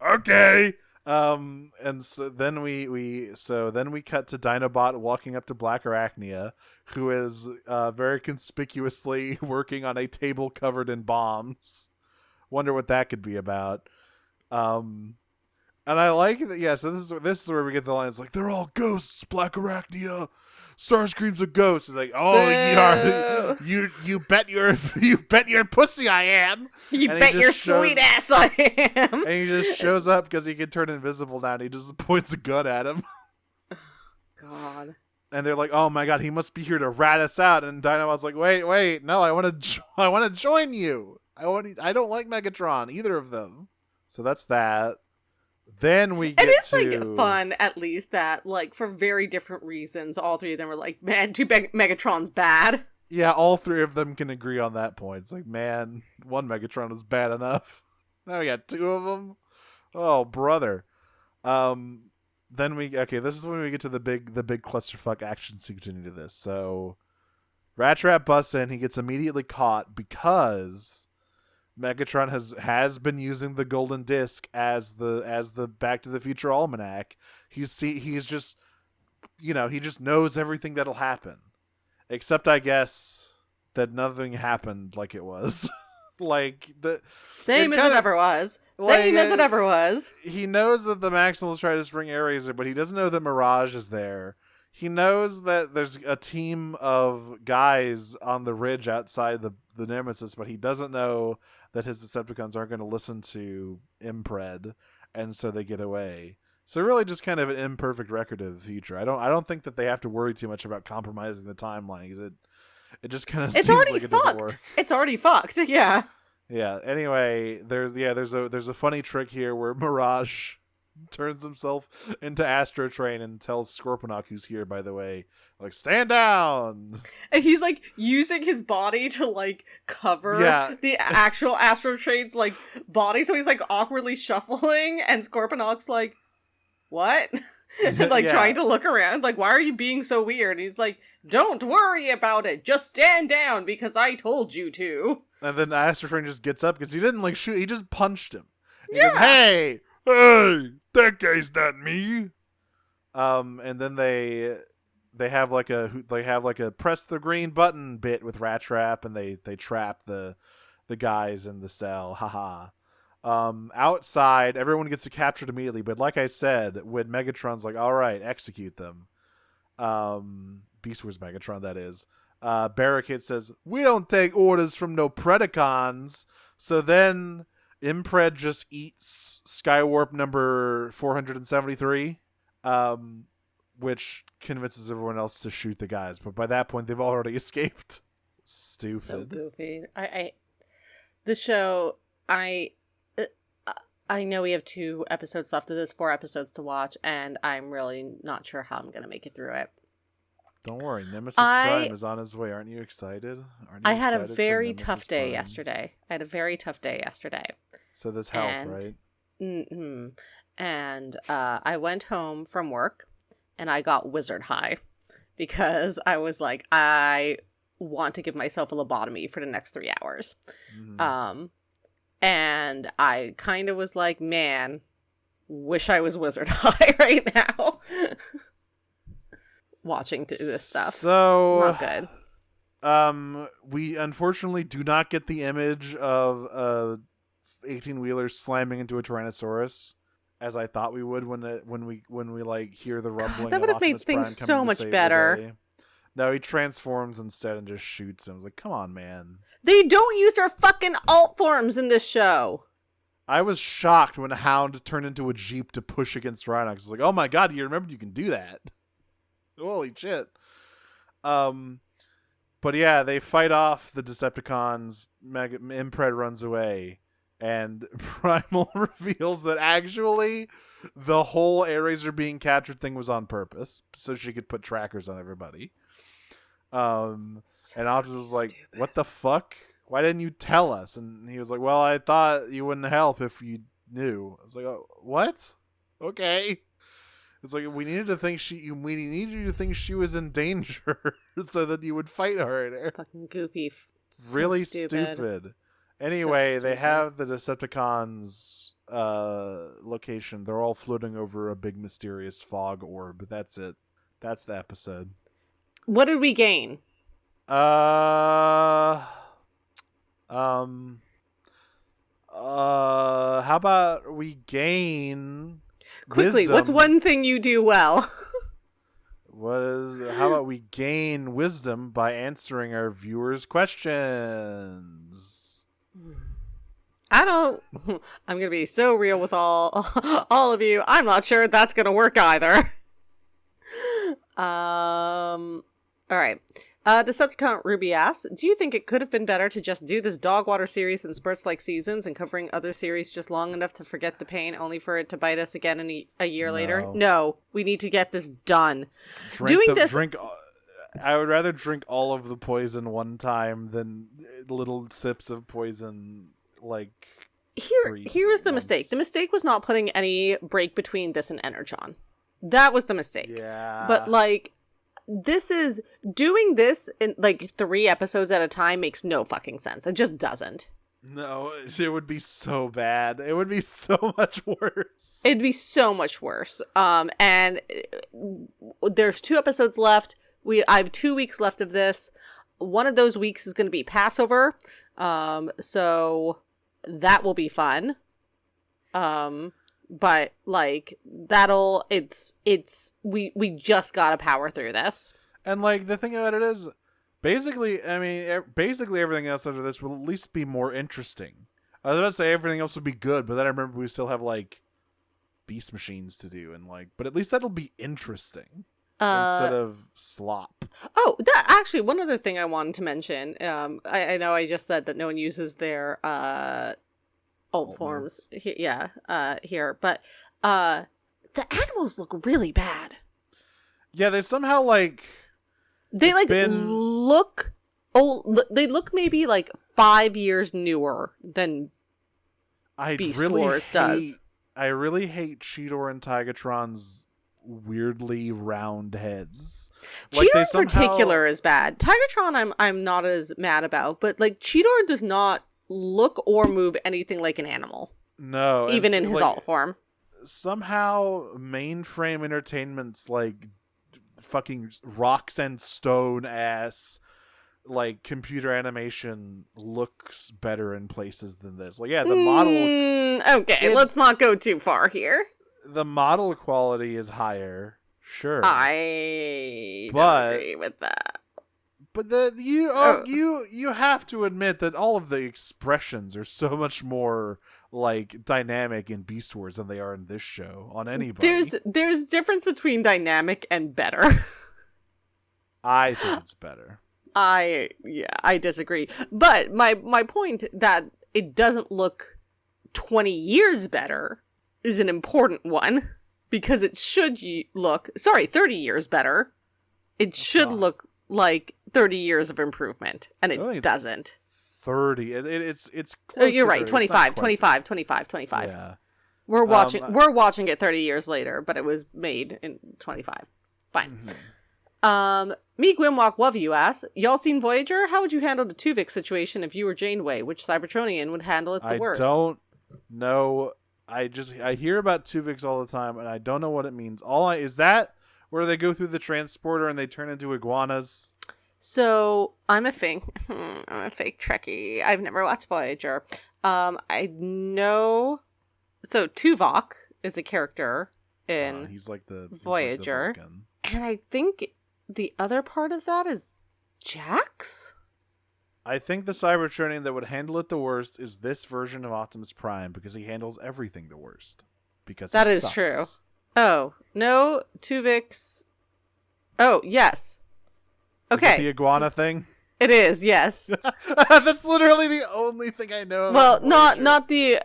Okay. And so then we cut to Dinobot walking up to Black Arachnia, who is very conspicuously working on a table covered in bombs. Wonder what that could be about. And I like that. Yeah, so this is where we get the line. It's like, they're all ghosts, Black Arachnia. Starscream's a ghost. He's like, oh, you bet your pussy I am. You and bet your sweet ass I am. And he just shows up because he can turn invisible now, and he just points a gun at him. God. And they're like, oh my god, he must be here to rat us out. And Dinobot's like, wait, no, I want to join you. I don't like Megatron, either of them. So that's that. Then we get like fun, at least, that like for very different reasons, all three of them were like, man, Megatron's bad. Yeah, all three of them can agree on that point. It's like, man, one Megatron was bad enough. Now we got two of them. Oh, brother. Then this is when we get to the big clusterfuck action sequence into this. So Rat Trap busts in, he gets immediately caught because Megatron has been using the golden disc as the Back to the Future almanac. He just knows everything that'll happen. Except I guess that nothing happened like it was. Like the same as it ever was. Same as it ever was. He knows that the Maximals try to spring Airazor, but he doesn't know that Mirage is there. He knows that there's a team of guys on the ridge outside the Nemesis, but he doesn't know that his Decepticons aren't going to listen to Impred, and so they get away. So really just kind of an imperfect record of the future. I don't think that they have to worry too much about compromising the timeline, because it just kind of seems like it doesn't work. It's already fucked. Yeah. Yeah. Anyway, there's a funny trick here where Mirage turns himself into Astro Train and tells Scorponok, who's here, by the way, like, stand down. And he's like using his body to like cover the actual Astro Train's like body, so he's like awkwardly shuffling, and Scorponok's like, what? Like trying to look around, like, why are you being so weird? And he's like, don't worry about it, just stand down because I told you to. And then Astro Train just gets up because he didn't like shoot, he just punched him. He goes, hey, that guy's not me. And then they have like a press the green button bit with Rat Trap, and they trap the guys in the cell. Haha. Outside, everyone gets captured immediately, but like I said, when Megatron's like, all right, execute them. Beast Wars Megatron, that is. Barricade says, we don't take orders from no Predacons. So then Impred just eats Skywarp number 473, which convinces everyone else to shoot the guys. But by that point, they've already escaped. Stupid. So goofy. The show, I know we have 2 episodes left of this, 4 episodes to watch, and I'm really not sure how I'm going to make it through it. Don't worry, Nemesis Prime is on his way. Aren't you excited? I had a very tough day yesterday. So this helped, right? Mm-hmm. And I went home from work, and I got wizard high, because I was like, I want to give myself a lobotomy for the next 3 hours. Mm-hmm. And I kind of was like, man, wish I was wizard high right now. Watching through this stuff. So, it's not good. We unfortunately do not get the image of a 18-wheeler slamming into a Tyrannosaurus, as I thought we would when we like hear the rumbling. That would have made things so much better. No, he transforms instead and just shoots him. I was like, come on, man. They don't use their fucking alt forms in this show. I was shocked when Hound turned into a Jeep to push against Rhinox. I was like, oh my god, you remembered you can do that. Holy shit. But yeah, they fight off the Decepticons. Impred runs away. And Primal reveals that actually the whole Airazor being captured thing was on purpose, so she could put trackers on everybody. And Optimus was like, stupid. What the fuck? Why didn't you tell us? And he was like, well, I thought you wouldn't help if you knew. I was like, oh, what? Okay. It's like, we needed you to think she was in danger so that you would fight her. Fucking goofy. So really stupid. Anyway, they have the Decepticons location. They're all floating over a big mysterious fog orb. That's it. That's the episode. What did we gain? How about we gain quickly wisdom. What's one thing you do well? How about we gain wisdom by answering our viewers' questions. I'm gonna be so real with all of you. I'm not sure that's gonna work either. All right. Decepticon Ruby asks, do you think it could have been better to just do this Dogwater series in spurts like seasons and covering other series just long enough to forget the pain only for it to bite us again a year later? No, we need to get this done. I would rather drink all of the poison one time than little sips of poison like Here's the mistake. The mistake was not putting any break between this and Energon. That was the mistake. Yeah. But like doing this in like 3 episodes at a time makes no fucking sense. It just doesn't. No, it would be so bad. It would be so much worse. It'd be so much worse. And there's 2 episodes left. I have 2 weeks left of this. One of those weeks is going to be Passover. So that will be fun. But like we just gotta power through this. And like the thing about it is, basically everything else after this will at least be more interesting. I was about to say everything else would be good, but then I remember we still have like beast machines to do, and like, but at least that'll be interesting instead of slop. Oh, that actually one other thing I wanted to mention. I know I just said that no one uses their alt forms here, but the animals look really bad. Yeah, they somehow like they look old. They look maybe like 5 years newer than Beast Wars does. I really hate Cheetor and Tigatron's weirdly round heads. Cheetor in particular is bad. Tigatron I'm not as mad about, but like Cheetor does not look or move anything like an animal. No. Even in his alt form. Somehow Mainframe Entertainment's like fucking rocks and stone ass like computer animation looks better in places than this. Like, yeah, the model let's not go too far here. The model quality is higher, sure. I don't agree with that. But you have to admit that all of the expressions are so much more like dynamic in Beast Wars than they are in this show on anybody. There's difference between dynamic and better. I think it's better. I disagree. But my point that it doesn't look 20 years better is an important one, because it should look 30 years better. It should look like 30 years of improvement, and it doesn't. 30. It's close. Oh, you're right. 25. Yeah. We're watching it 30 years later, but it was made in 25. Fine. Mm-hmm. Me Gwynwalk Love You asks, y'all seen Voyager? How would you handle the Tuvix situation if you were Janeway? Which Cybertronian would handle it the worst? I don't know. I hear about Tuvix all the time, and I don't know what it means. Is that where they go through the transporter and they turn into iguanas? So I'm a fake Trekkie. I've never watched Voyager. I know. So Tuvok is a character in he's like the Voyager, like the Vulcan. And I think the other part of that is Jax. I think the Cybertronian that would handle it the worst is this version of Optimus Prime, because he handles everything the worst. Because that is sucks. true. Oh no, Tuvix. Oh yes. Okay. Is it the iguana thing? It is, yes. That's literally the only thing I know. Well, not the.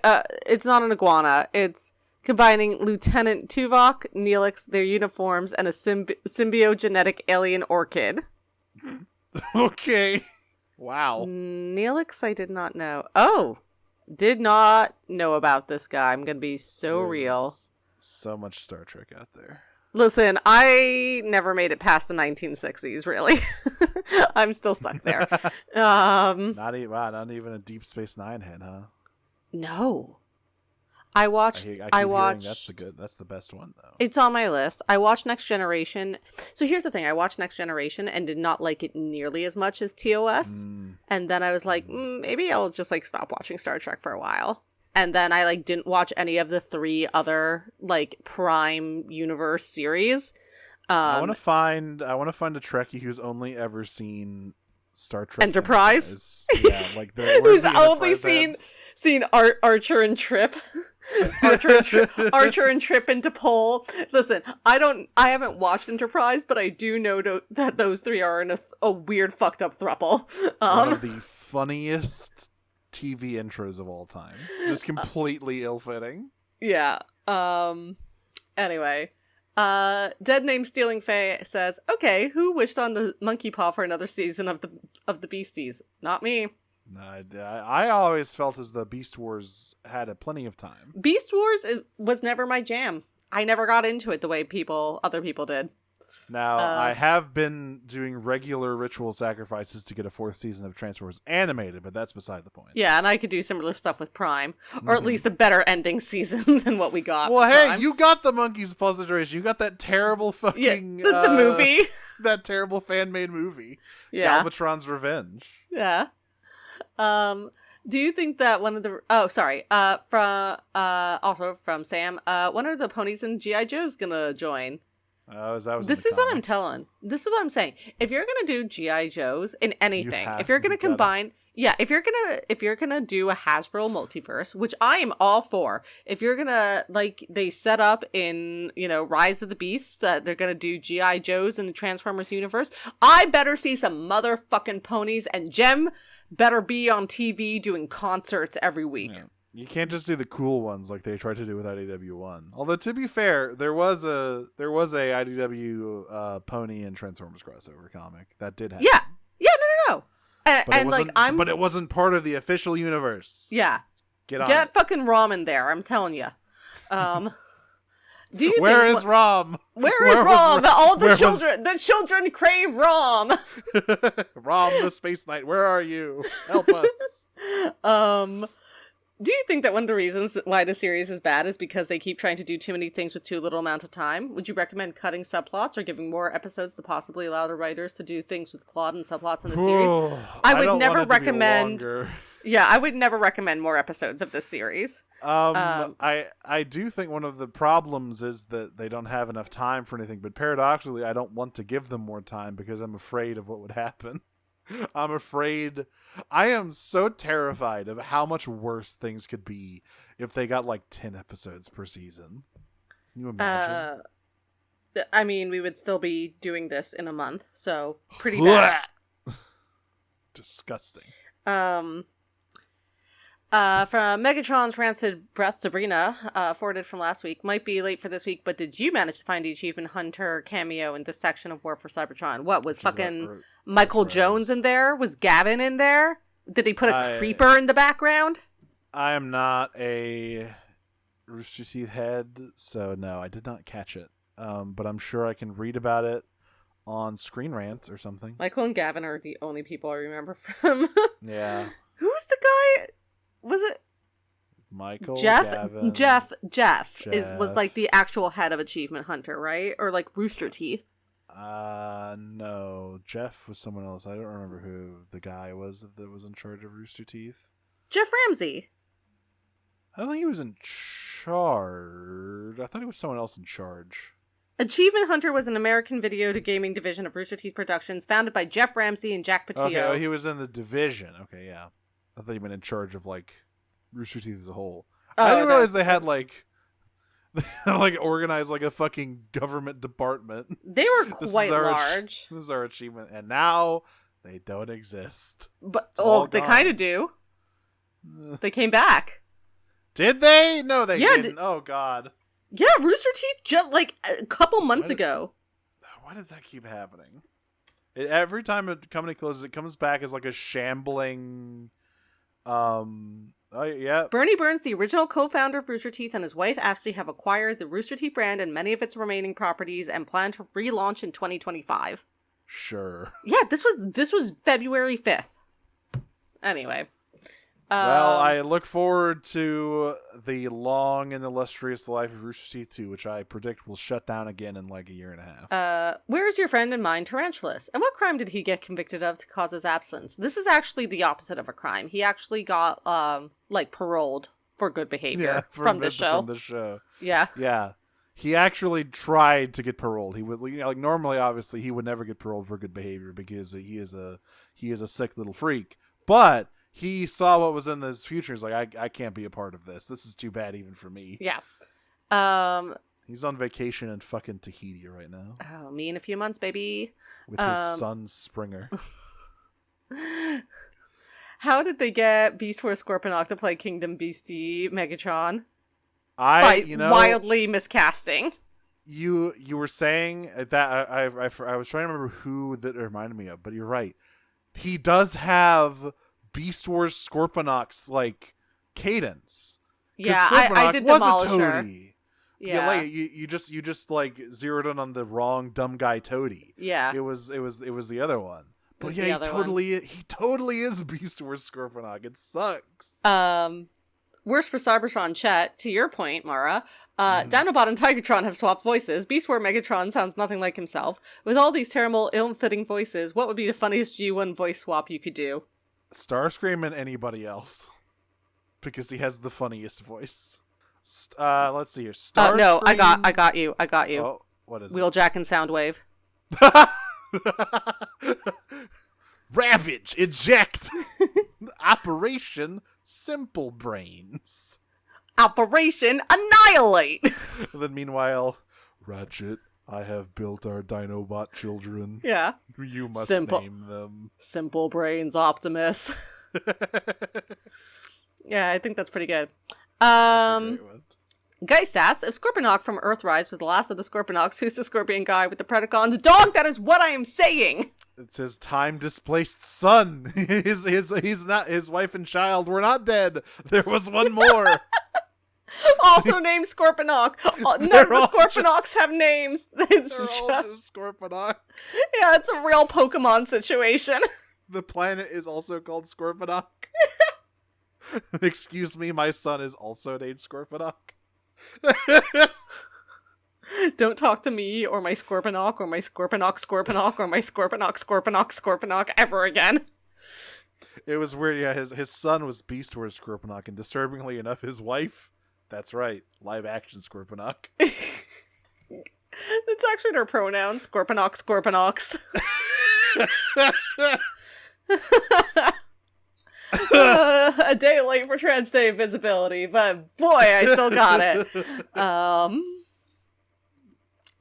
It's not an iguana. It's combining Lieutenant Tuvok, Neelix, their uniforms, and a symbiogenetic alien orchid. Okay. Wow. Neelix, I did not know. Oh, did not know about this guy. I'm gonna be so real. So much Star Trek out there. Listen, I never made it past the 1960s, really. I'm still stuck there. Not even a Deep Space Nine head, huh? No. I watched. That's the best one, though. It's on my list. I watched Next Generation. So here's the thing: I watched Next Generation and did not like it nearly as much as TOS. And then I was like, maybe I'll just like stop watching Star Trek for a while. And then I like didn't watch any of the 3 other like Prime Universe series. I want to find a Trekkie who's only ever seen Star Trek Enterprise. Yeah, like who's only seen Archer and Trip. Archer and Trip into Pole. Listen, I haven't watched Enterprise, but I do know that those three are in a weird fucked up throuple. One of the funniest TV intros of all time. Just completely ill-fitting. Yeah. Anyway. Dead Name Stealing Faye says, okay, who wished on the monkey paw for another season of the Beasties? Not me. No, I always felt as though Beast Wars had plenty of time. Beast Wars was never my jam. I never got into it the way other people did. Now, I have been doing regular ritual sacrifices to get a 4th season of Transformers animated, but that's beside the point. Yeah, and I could do similar stuff with Prime, or at least a better ending season than what we got. Well, hey, Prime. you got the Monkeys Plus iteration. You got that terrible fucking... the movie. That terrible fan-made movie. Yeah. Galvatron's Revenge. Yeah. Do you think that one of the... Oh, sorry. Also from Sam, when are the ponies in G.I. Joe's gonna join? This is what I'm telling. This is what I'm saying. If you're gonna do G.I. Joes in anything, if you're gonna combine, if you're gonna do a Hasbro multiverse, which I am all for, if you're gonna, like they set up in, Rise of the Beasts, that they're gonna do G.I. Joes in the Transformers universe, I better see some motherfucking ponies, and Jem better be on TV doing concerts every week. Yeah. You can't just do the cool ones like they tried to do with IDW1. Although, to be fair, there was a IDW pony and Transformers crossover comic that did happen. Yeah, no. But it wasn't part of the official universe. Yeah. Get fucking Rom in there. I'm telling you. Where is Rom? Where is Rom? The children crave Rom. Rom, the Space Knight. Where are you? Help us. Do you think that one of the reasons why the series is bad is because they keep trying to do too many things with too little amount of time? Would you recommend cutting subplots or giving more episodes to possibly allow the writers to do things with plot and subplots in the series? I would never recommend. Yeah, I would never recommend more episodes of this series. I do think one of the problems is that they don't have enough time for anything, but paradoxically, I don't want to give them more time because I'm afraid of what would happen. I'm afraid. I am so terrified of how much worse things could be if they got like 10 episodes per season. Can you imagine? I mean, we would still be doing this in a month, so pretty bad. Disgusting. From Megatron's Rancid Breath, Sabrina, forwarded from last week. Might be late for this week, but did you manage to find the Achievement Hunter cameo in this section of War for Cybertron? What, was fucking Michael Jones in there? Was Gavin in there? Did they put a creeper in the background? I am not a Rooster Teeth head, so no, I did not catch it. But I'm sure I can read about it on Screen Rant or something. Michael and Gavin are the only people I remember from. Yeah. Who was the guy? Was it Michael? Gavin? Jeff was like the actual head of Achievement Hunter, right? Or like Rooster Teeth? No. Jeff was someone else. I don't remember who the guy was that was in charge of Rooster Teeth. Jeff Ramsey. I don't think he was in charge. I thought he was someone else in charge. Achievement Hunter was an American video to gaming division of Rooster Teeth Productions, founded by Jeff Ramsey and Jack Patillo. Okay, he was in the division. Okay, yeah. I thought he been in charge of like Rooster Teeth as a whole. I didn't realize they had like organized like a fucking government department. They were quite large. This is our achievement, and now they don't exist. But they kind of do. They came back. Did they? No, they didn't. Oh God. Yeah, Rooster Teeth just like a couple months ago. Why does that keep happening? Every time a company closes, it comes back as like a shambling. Yeah. Bernie Burns, the original co-founder of Rooster Teeth, and his wife Ashley have acquired the Rooster Teeth brand and many of its remaining properties and plan to relaunch in 2025. Sure. Yeah, this was February 5th. Anyway. Well, I look forward to the long and illustrious life of Rooster Teeth 2, which I predict will shut down again in like a year and a half. Where's your friend and mine, Tarantulas? And what crime did he get convicted of to cause his absence? This is actually the opposite of a crime. He actually got, paroled for good behavior from the show. From the show. Yeah. Yeah. he actually tried to get paroled. He was like normally, obviously, he would never get paroled for good behavior because he is a sick little freak. But he saw what was in his future. He's like, I can't be a part of this. This is too bad even for me. Yeah. He's on vacation in fucking Tahiti right now. Oh, me in a few months, baby. With his son Springer. How did they get Beast Wars Scorponok to play Kingdom Beastie Megatron? Wildly miscasting. You were saying that I was trying to remember who that reminded me of, but you're right. He does have Beast Wars Scorponok's like cadence. Yeah, I did demolish her. Yeah, you just like zeroed in on the wrong dumb guy Toady. Yeah, it was the other one. But yeah, he totally is Beast Wars Scorponok. It sucks. Worse for Cybertron Chet, to your point, Mara. Dinobot and Tigertron have swapped voices. Beast War Megatron sounds nothing like himself. With all these terrible, ill-fitting voices, what would be the funniest G1 voice swap you could do? Starscream and anybody else. Because he has the funniest voice. Let's see here. Starscream... no, I got you. Oh, what is Wheeljack and Soundwave. Ravage, eject. Operation Simple Brains. Operation Annihilate. And then meanwhile, Ratchet, I have built our Dinobot children. Yeah. You must name them. Simple Brains Optimus. Yeah, I think that's pretty good. That's a great one. Geist asks, if Scorponok from Earthrise was the last of the Scorponoks, who's the scorpion guy with the Predacons? Dog, that is what I am saying! It's his time-displaced son. He's not, his wife and child were not dead. There was one more. Also named Scorponok. None of the Scorponoks have names. It's all just Scorponok. Yeah, it's a real Pokemon situation. The planet is also called Scorponok. Excuse me, my son is also named Scorponok. Don't talk to me or my Scorponok or my Scorponok or my Scorponok ever again. It was weird, yeah, his son was Beast Wars Scorponok, and disturbingly enough, his wife, that's right, live action Scorponok. That's actually their pronoun, Scorponoks. A day late for Trans Day visibility, but boy, I still got it.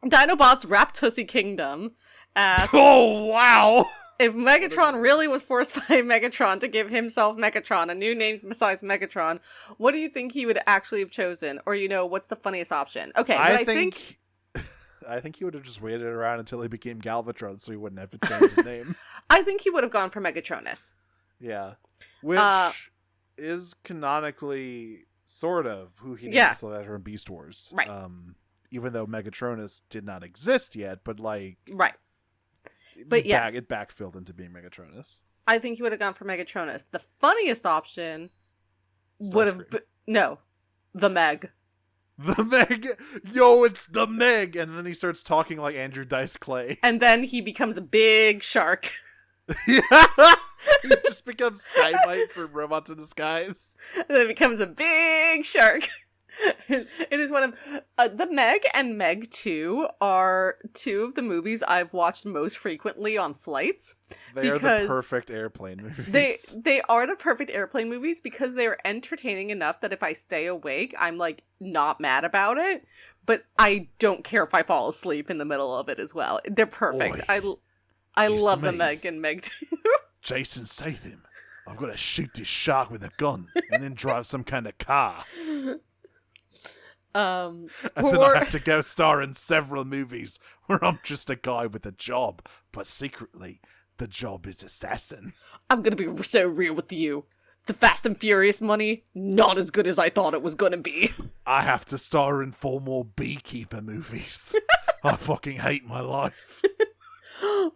Dinobot's Raptussi Kingdom asks, oh, wow! If Megatron really was forced by Megatron to give himself Megatron, a new name besides Megatron, what do you think he would actually have chosen? Or, what's the funniest option? Okay, I think he would have just waited around until he became Galvatron so he wouldn't have to change his name. I think he would have gone for Megatronus. Yeah. Which is canonically sort of who he named himself after in Beast Wars. Right. Even though Megatronus did not exist yet, but like... Right. But yes. It backfilled into being Megatronus. I think he would have gone for Megatronus. The funniest option would have... No. The Meg. The Meg! Yo, it's the Meg! And then he starts talking like Andrew Dice Clay. And then he becomes a big shark. Yeah! He just becomes Skybite for Robots in Disguise. And then it becomes a big shark. It is one of the Meg and Meg 2 are two of the movies I've watched most frequently on flights. They are the perfect airplane movies. They are the perfect airplane movies because they are entertaining enough that if I stay awake, I'm like not mad about it. But I don't care if I fall asleep in the middle of it as well. They're perfect. Oy, I love the Meg and Meg 2. Jason Statham. I'm gonna shoot this shark with a gun and then drive some kind of car. And then I have to go star in several movies where I'm just a guy with a job, but secretly the job is assassin. I'm gonna be so real with you. The Fast and Furious money, not as good as I thought it was gonna be. I have to star in 4 more beekeeper movies. I fucking hate my life.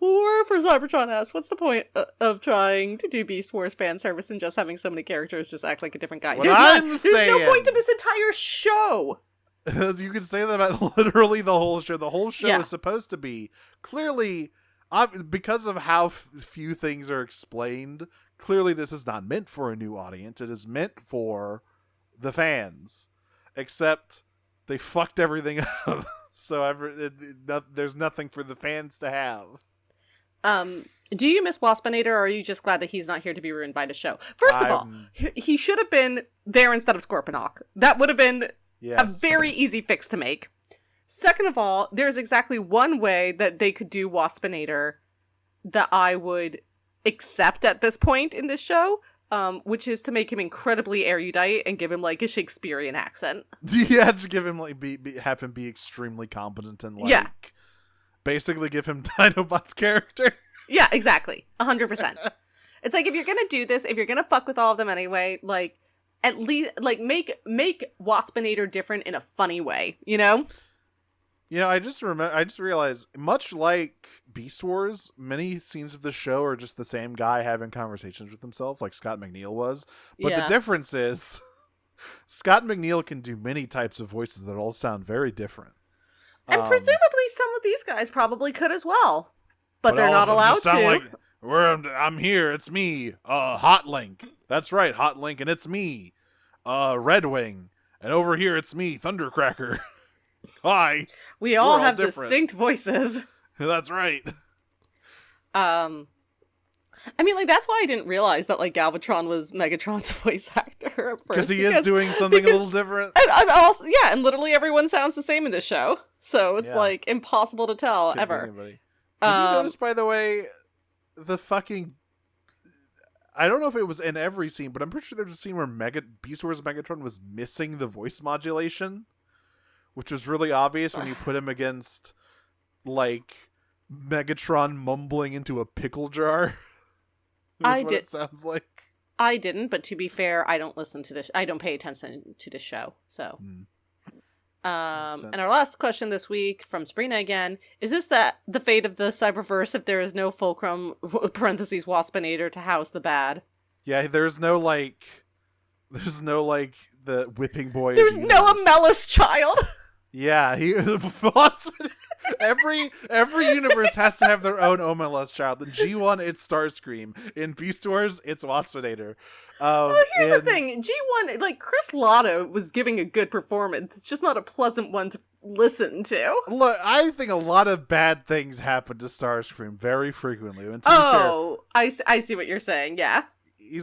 War for Cybertron asks, what's the point of trying to do Beast Wars fan service and just having so many characters just act like a different guy? There's no point to this entire show! You can say that about literally the whole show. The whole show is supposed to be clearly, because of how few things are explained, clearly this is not meant for a new audience. It is meant for the fans. Except They fucked everything up. So there's nothing for the fans to have. Do you miss Waspinator, or are you just glad that he's not here to be ruined by the show? First of all, he should have been there instead of Scorponok. That would have been a very easy fix to make. Second of all, there's exactly one way that they could do Waspinator that I would accept at this point in this show, which is to make him incredibly erudite and give him like a Shakespearean accent. Yeah, just give him like have him be extremely competent and like basically give him Dinobot's character. Yeah, exactly. 100%. It's like, if you're gonna do this, if you're gonna fuck with all of them anyway, like at least like make Waspinator different in a funny way, you know? You know, I just realized, much like Beast Wars, many scenes of the show are just the same guy having conversations with himself, like Scott McNeil was. But the difference is, Scott McNeil can do many types of voices that all sound very different. And presumably some of these guys probably could as well. But they're not allowed to. Like, I'm here, it's me, Hot Link. That's right, Hot Link, and it's me, Red Wing. And over here, it's me, Thundercracker. Hi. We all have distinct voices. That's right. I mean, like, that's why I didn't realize that, like, Galvatron was Megatron's voice actor at first. Because he is doing something a little different. And also, yeah, and literally everyone sounds the same in this show. So it's, like, impossible to tell, ever. Did you notice, by the way, the fucking... I don't know if it was in every scene, but I'm pretty sure there's a scene where Beast Wars Megatron was missing the voice modulation, which was really obvious when you put him against, like, Megatron mumbling into a pickle jar. It sounds like. I didn't, but to be fair, I don't listen to this. I don't pay attention to this show, so. And our last question this week from Sabrina again: is this the fate of the Cyberverse if there is no Fulcrum (parentheses Waspinator) to house the bad? Yeah, there's no the whipping boy. There's no Amelis child. Yeah, every universe has to have their own Omelas child. In G1, it's Starscream. In Beast Wars, it's Waspinator. Here's the thing. G1, like, Chris Latta was giving a good performance. It's just not a pleasant one to listen to. Look, I think a lot of bad things happen to Starscream very frequently. And I see what you're saying, yeah. He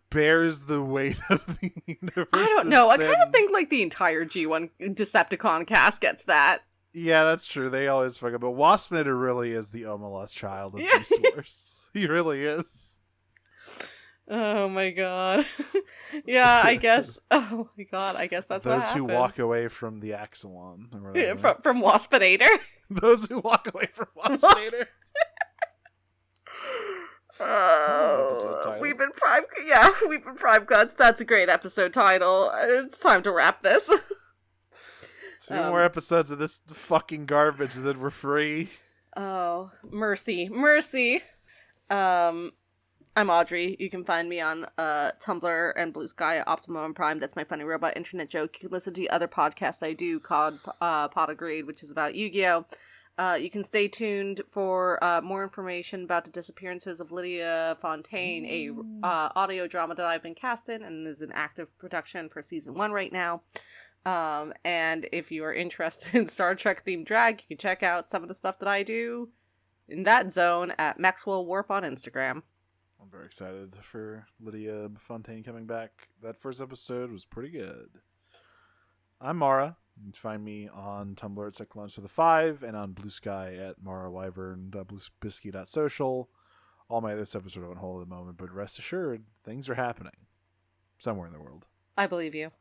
bears the weight of the universe. I don't know. I kind of think like the entire G1 Decepticon cast gets that. Yeah, that's true. They always fuck up. But Waspinator really is the Omelas child of Beast Wars. He really is. Oh my god. Yeah, I guess. Oh my god, I guess that's what happened. Those who walk away from the Axelon. Yeah, from Waspinator. Those who walk away from Waspinator. We've been Prime Cuts. That's a great episode title. It's time to wrap this. 2 more episodes of this fucking garbage that were free. Oh, mercy. I'm Audrey. You can find me on Tumblr and Blue Sky at Optimum Prime. That's my funny robot internet joke. You can listen to the other podcasts I do called Pot of Greed, which is about Yu-Gi-Oh! You can stay tuned for more information about the disappearances of Lydia Fontaine, a audio drama that I've been cast in and is in active production for season 1 right now. And if you are interested in Star Trek themed drag, you can check out some of the stuff that I do in that zone at Maxwell Warp on Instagram. I'm very excited for Lydia Fontaine coming back. That first episode was pretty good. I'm Mara. You can find me on Tumblr at Second Launch for the 5 and on Blue Sky at marawyvern.bluebisky.social. All my other stuff is sort of on hold at the moment, but rest assured, things are happening somewhere in the world. I believe you.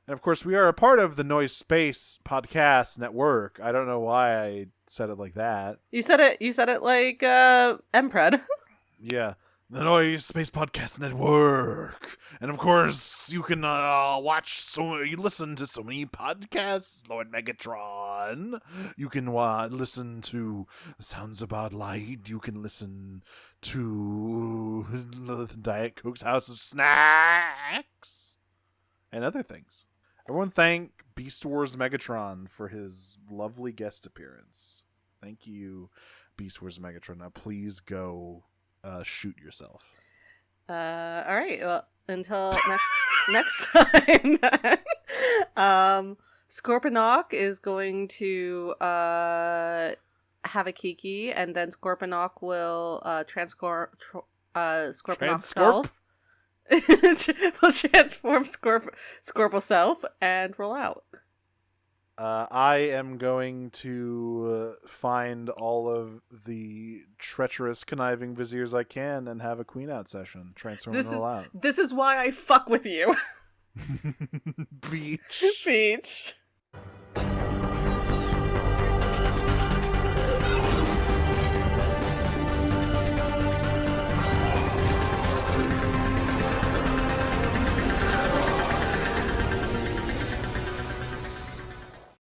And of course, we are a part of the Noise Space Podcast Network. I don't know why I said it like that. You said it like Mpred. Yeah. The Noise Space Podcast Network. And of course, you can listen to so many podcasts, Lord Megatron. You can listen to Sounds About Light. You can listen to Diet Coke's House of Snacks. And other things. Everyone thank Beast Wars Megatron for his lovely guest appearance. Thank you, Beast Wars Megatron. Now please go shoot yourself. All right. Well, until next time. Then. Scorponok is going to have a Kiki, and then Scorponok will Scorponok self. Will transform Scorpio self and roll out. I am going to find all of the treacherous, conniving viziers I can and have a queen out session. Transform and roll out. This is why I fuck with you. Beach. Beach.